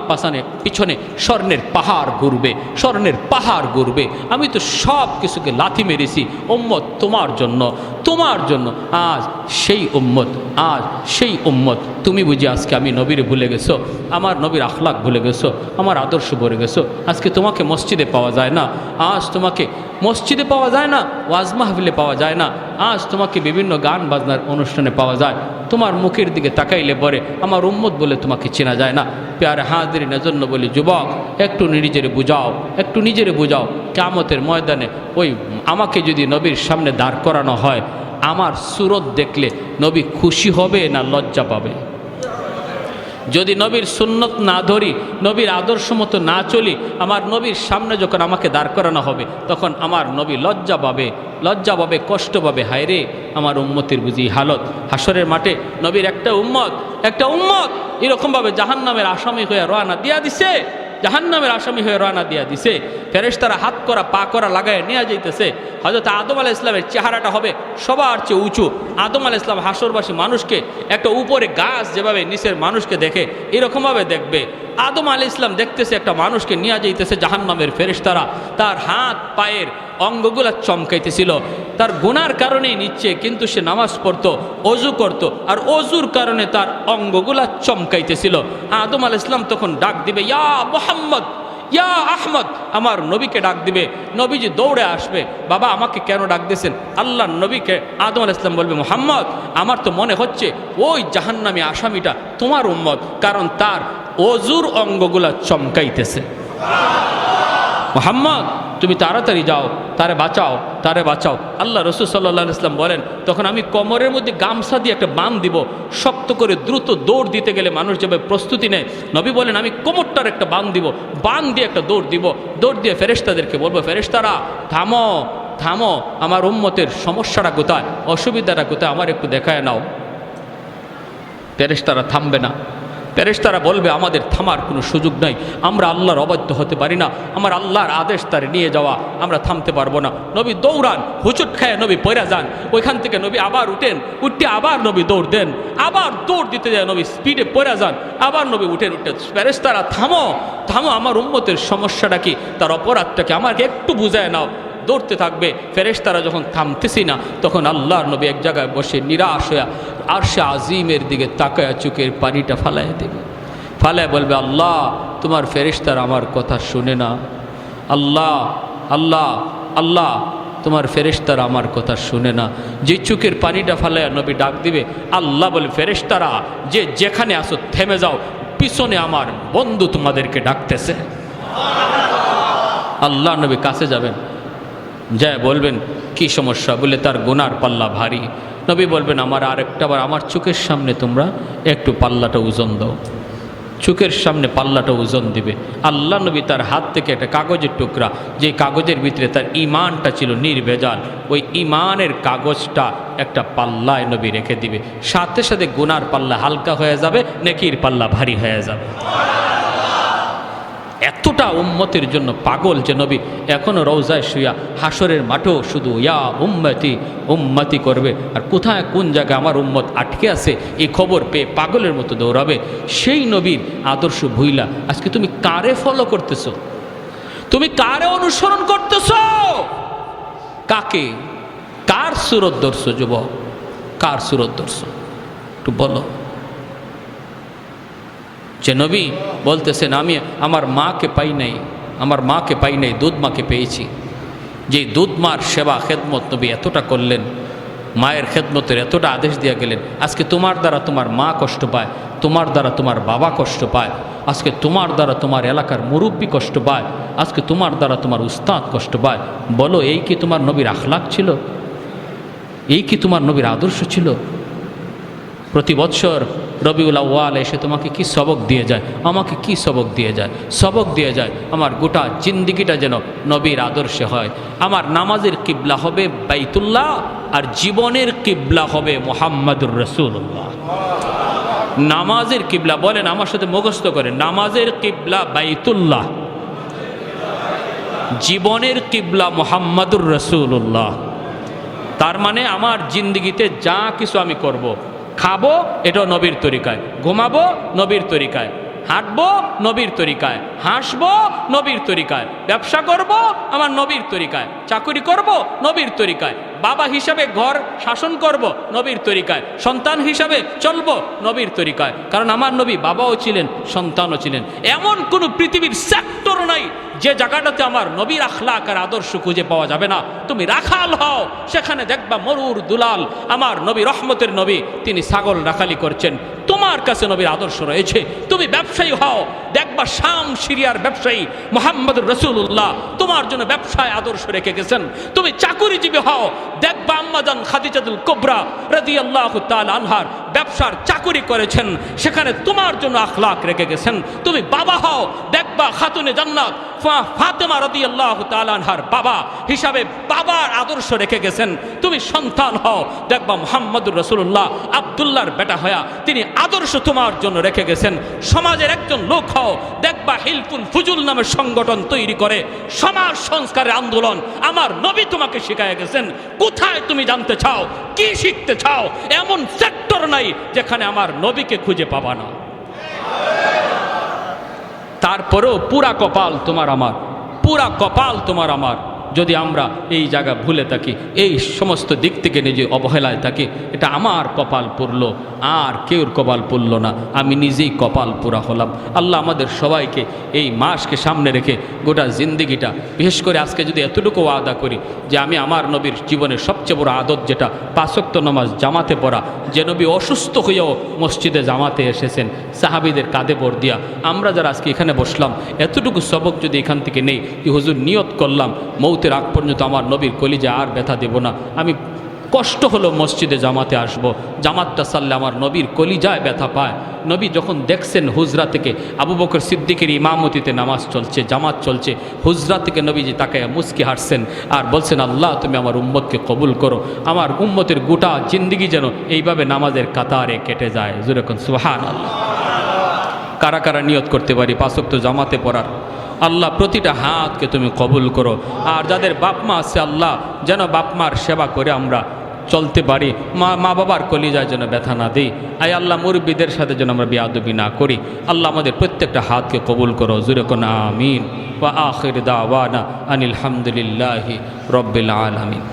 পিছনে স্বর্ণের পাহাড় ঘুরবে, স্বর্ণের পাহাড় ঘুরবে। আমি তো সব কিছুকে লাথি মেরেছি উম্মত তোমার জন্য, তোমার জন্য। আজ সেই উম্মত, আজ সেই উম্মত তুমি বুঝি আজকে আমি নবীর ভুলে গেছো, আমার নবীর আখলাক ভুলে গেছো, আমার আদর্শ ভুলে গেছো। আজকে তোমাকে মসজিদে পাওয়া যায় না, আজ তোমাকে মসজিদে পাওয়া যায় না, ওয়াজ মাহফিলে পাওয়া যায় না, আজ তোমাকে বিভিন্ন গান বাজনার অনুষ্ঠানে পাওয়া যায়। তোমার মুখের দিকে তাকাইলে পরে আমার উম্মত বলে তোমাকে চেনা যায় না। প্যারে হাজিরিনের জন্য বলি যুবক, একটু নিজেরে বুঝাও, একটু নিজেরে বুঝাও। কিয়ামতের ময়দানে ওই আমাকে যদি নবীর সামনে দাঁড় করানো হয়, আমার সুরত দেখলে নবী খুশি হবে না লজ্জা পাবে? যদি নবীর সুন্নত না ধরি, নবীর আদর্শ মতো না চলি, আমার নবীর সামনে যখন আমাকে দাঁড় করানো হবে তখন আমার নবী লজ্জা পাবে, লজ্জা পাবে, কষ্ট পাবে। হায় রে আমার উম্মতের বুঝি হালত। হাসরের মাঠে নবীর একটা উম্মত এরকমভাবে জাহান্নামের আসামি হয়ে রওনা দিয়া দিছে, জাহান্নামের আসামি হয়ে রওনা দিয়া দিছে। ফেরেশতারা হাত করা পা করা লাগায় নিয়ে যাইতেছে। হযরত আদম আলাইহিস সালামের চেহারাটা হবে সবার চেয়ে উঁচু। আদম আলাইহিস সালাম হাসরবাসী মানুষকে একটা উপরে গাছ যেভাবে নিচের মানুষকে দেখে এরকমভাবে দেখবে। আদম আলাইহিস সালাম দেখতেছে একটা মানুষকে নিয়ে যাইতেছে জাহান্নামের ফেরেশতারা, তার হাত পায়ের অঙ্গগুলা চমকাইতেছিল। তার গুনার কারণেই নিচ্ছে, কিন্তু সে নামাজ পড়তো, অজু করতো, আর অজুর কারণে তার অঙ্গগুলা চমকাইতেছিল। আদম আলাইহিস সালাম তখন ডাক দিবে, ইয়া মুহাম্মদ, ইয়া আহমদ, আমার নবীকে ডাক দিবে। নবীজি দৌড়ে আসবে, বাবা আমাকে কেন ডাক দিয়েছেন? আল্লাহ নবীকে আদম আলাইহিস সালাম বলবে, মুহাম্মদ আমার তো মনে হচ্ছে ওই জাহান্নামী আসামিটা তোমার উম্মত, কারণ তার অজুর অঙ্গগুলা চমকাইতেছে। মুহাম্মদ তুমি তাড়াতাড়ি যাও, তারে বাঁচাও, তারে বাঁচাও। আল্লাহ রাসূল সাল্লাল্লাহু আলাইহি ওয়াসাল্লাম বলেন, তখন আমি কোমরের মধ্যে গামছা দিয়ে একটা বাঁধ দিব, শক্ত করে দ্রুত দৌড় দিতে গেলে মানুষ যেভাবে প্রস্তুতি নেয়, নবী বলেন আমি কোমরটার একটা বাঁধ দিব, বাঁধ দিয়ে একটা দৌড় দিব। দৌড় দিয়ে ফেরেশতাদেরকে বলবো, ফেরেশতারা থামো থামো, আমার উম্মতের সমস্যাটা কোথায়, অসুবিধাটা কোথায়, আমার একটু দেখায় নাও। ফেরেশতারা থামবে না। ফেরেশতারা বলবে আমাদের থামার কোনো সুযোগ নাই, আমরা আল্লাহর অবাধ্য হতে পারি না, আমার আল্লাহর আদেশ তারে নিয়ে যাওয়া, আমরা থামতে পারবো না। নবী দৌড়ান, হুচুট খায় নবী পয়রা যান, ওইখান থেকে নবী আবার উঠেন, উঠতে আবার নবী দৌড় দেন, আবার দৌড় দিতে যায় নবী স্পিডে পয়রা যান, আবার নবী উঠেন, উঠে ফেরেশতারা থামো থামো, আমার উম্মতের সমস্যাটা কি, তার অপরাধটাকে আমাকে একটু বুঝায় নাও। দৌড়তে থাকবে। ফেরেশতারা যখন থামতেছি না, তখন আল্লাহর নবী এক জায়গায় বসে নিরাশ হয়ে আরশে আজিমের দিকে তাকায়া চোখের পানিটা ফালাইয়া দেবে, ফালায় বলবে, আল্লাহ তোমার ফেরেশতারা আমার কথা শুনে না। আল্লাহ আল্লাহ আল্লাহ তোমার ফেরেশতারা আমার কথা শুনে না। যে চোখের পানিটা ফালাইয়া নবী ডাক দিবে, আল্লাহ বলে ফেরেশতারা যে যেখানে আসো থেমে যাও, পিছনে আমার বন্ধু তোমাদেরকে ডাকতেছে। আল্লাহ নবী কাছে যাবেন, যায় বলবেন কি সমস্যা, বলে তার গুনার পাল্লা ভারী। নবী বলবেন আমার আরেকটাবার আমার চোখের সামনে তোমরা একটু পাল্লাটা ওজন দাও। চোখের সামনে পাল্লাটা ওজন দিবে। আল্লাহ নবী তার হাত থেকে একটা কাগজের টুকরা, যে কাগজের ভিতরে তার ইমানটা ছিল নির্ভেজাল, ওই ইমানের কাগজটা একটা পাল্লায় নবী রেখে দিবে। সাথে সাথে গুনার পাল্লা হালকা হয়ে যাবে, নেকির পাল্লা ভারী হয়ে যাবে। এতটা উম্মতের জন্য পাগল যে নবী এখনও রওজায় শুয়া হাসরের মাঠেও শুধু ইয়া উম্মতি উম্মতি করবে। আর কোথায় কোন জায়গায় আমার উম্মত আটকে আছে এই খবর পেয়ে পাগলের মতো দৌড়াবে। সেই নবীর আদর্শ ভুইলা আজকে তুমি কারে ফলো করতেছো? তুমি কারে অনুসরণ করতেছো? কাকে, কার সুরত ধরছো যুবক? কার সুরত ধরছো একটু বলো। যে নবী বলতেছেন আমি আমার মাকে পাই নাই, আমার মাকে পাই নাই, দুধ মাকে পেয়েছি। যে দুধ মার সেবা খেদমত নবী এতটা করলেন, মায়ের খেদমতের এতটা আদেশ দিয়ে গেলেন। আজকে তোমার দ্বারা তোমার মা কষ্ট পায়, তোমার দ্বারা তোমার বাবা কষ্ট পায়, আজকে তোমার দ্বারা তোমার এলাকার মুরব্বী কষ্ট পায়, আজকে তোমার দ্বারা তোমার উস্তাদ কষ্ট পায়। বলো এই কি তোমার নবীর আখলাক ছিল? এই কি তোমার নবীর আদর্শ ছিল? প্রতি বৎসর রবিউল আউয়াল এসে তোমাকে কি সবক দিয়ে যায়, আমাকে কি সবক দিয়ে যায়? সবক দিয়ে যায় আমার গোটা জিন্দিগিটা যেন নবীর আদর্শে হয়। আমার নামাজের কিবলা হবে বাইতুল্লাহ, আর জীবনের কিবলা হবে মুহাম্মাদুর রাসূলুল্লাহ। নামাজের কিবলা বলেন, আমার সাথে মুখস্থ করেন, নামাজের কিবলা বাইতুল্লাহ, জীবনের কিবলা মুহাম্মাদুর রাসূলুল্লাহ। তার মানে আমার জিন্দিগিতে যা কিছু আমি করব, খাবো এটাও নবীর তরিকায়, ঘুমাবো নবীর তরিকায়, হাঁটবো নবীর তরিকায়, হাসবো নবীর তরিকায়, ব্যবসা করব আমার নবীর তরিকায়, চাকরি করব নবীর তরিকায়, বাবা হিসাবে ঘর শাসন করব নবীর তরিকায়, সন্তান হিসাবে চলবো নবীর তরিকায়। কারণ আমার নবী বাবাও ছিলেন, সন্তানও ছিলেন। এমন কোনো পৃথিবীর সেক্টর নাই যে জায়গাটাতে আমার নবীর আখলাক আর আদর্শ খুঁজে পাওয়া যাবে না। তুমি রাখাল হও, সেখানে দেখবা মরুর দুলাল আমার নবী, রহমতের নবী, তিনি ছাগল রাখালি করছেন, তোমার কাছে নবীর আদর্শ রয়েছে। তুমি ব্যবসায়ী হও, দেখবা শাম সিরিয়ার ব্যবসায়ী মুহাম্মদুর রাসূলুল্লাহ তোমার জন্য ব্যবসায় আদর্শ রেখে গেছেন। তুমি চাকুরিজীবী হও, দেখবা আম্মাজান খাদিজাতুল কুবরা রাদিয়াল্লাহু তাআলা আনহার ব্যবসার চাকুরি করেছেন, সেখানে তোমার জন্য আখলাক রেখে গেছেন। তুমি বাবা হও, দেখবা খাতুনে জান্নাত ফাতেমা রাদিয়াল্লাহু তাআলা আনহার বাবা হিসাবে বাবার আদর্শ রেখে গেছেন। তুমি সন্তান হও, দেখবা মুহাম্মদুর রাসূলুল্লাহ আব্দুল্লাহর বেটা হয়া তিনি আদর্শ তোমার জন্য রেখে গেছেন। সমাজের একজন লোক হও, দেখবা হিলফুল ফুজুল নামের সংগঠন তৈরি করে সমাজ সংস্কারের আন্দোলন আমার নবী তোমাকে শিখায় গেছেন। কোথায় তুমি জানতে চাও, কি শিখতে চাও? এমন সেক্টর নাই যেখানে আমার নবীকে খুঁজে পাবা না। তারপরেও পুরা কপাল তোমার আমার, পুরা কপাল তোমার আমার। যদি আমরা এই জায়গা ভুলে থাকি, এই সমস্ত দিক থেকে নিজে অবহেলায় থাকি, এটা আমার কপাল পুরলো, আর কেউর কপাল পুরল না, আমি নিজেই কপাল পুরা হলাম। আল্লাহ আমাদের সবাইকে এই মাসকে সামনে রেখে গোটা জিন্দিগিটা, বিশেষ করে আজকে যদি এতটুকু ওয়াদা করি যে আমি আমার নবীর জীবনের সবচেয়ে বড় আদত যেটা 5 ওয়াক্ত নামাজ জামাতে পড়া, যে নবী অসুস্থ হয়েও মসজিদে জামাতে এসেছেন সাহাবীদের কাঁধে ভর দিয়া, আমরা যারা আজকে এখানে বসলাম এতটুকু সবক যদি এখান থেকে নেই যে হুজুর নিয়ত করলাম মৌতের আগ পর্যন্ত আমার নবীর কলিজা আর ব্যথা দেব না, আমি কষ্ট হলো মসজিদে জামাতে আসব, জামাতটা সারলে আমার নবীর কলিজায় ব্যথা পায়। নবী যখন দেখছেন হুজরা থেকে আবু বকর সিদ্দিকের ইমামতিতে নামাজ চলছে, জামাত চলছে, হুজরা থেকে নবীজি তাকে মুস্কি হাসছেন আর বলছেন আল্লাহ তুমি আমার উম্মতকে কবুল করো, আমার উম্মতের গোটা জিন্দিগি যেন এইভাবে নামাজের কাতারে কেটে যায়। যেরকম সুবহানাল্লাহ। কারা কারা নিয়ত করতে পারি 5 ওয়াক্ত জামাতে পড়ার? আল্লাহ প্রতিটা হাতকে তুমি কবুল করো। আর যাদের বাপ মা আছে আল্লাহ যেন বাপ মার সেবা করে আমরা চলতে পারি, মা বাবার কলিজায় যেন ব্যথা না দিই। আয় আল্লাহ মুরব্বীদের সাথে যেন আমরা বেয়াদবি না করি। আল্লাহ আমাদের প্রত্যেকটা হাতকে কবুল করো। জোরে কোন আমিন। ওয়া আখির দাওয়ানা আনিল হামদুলিল্লাহি রাব্বিল আলামিন।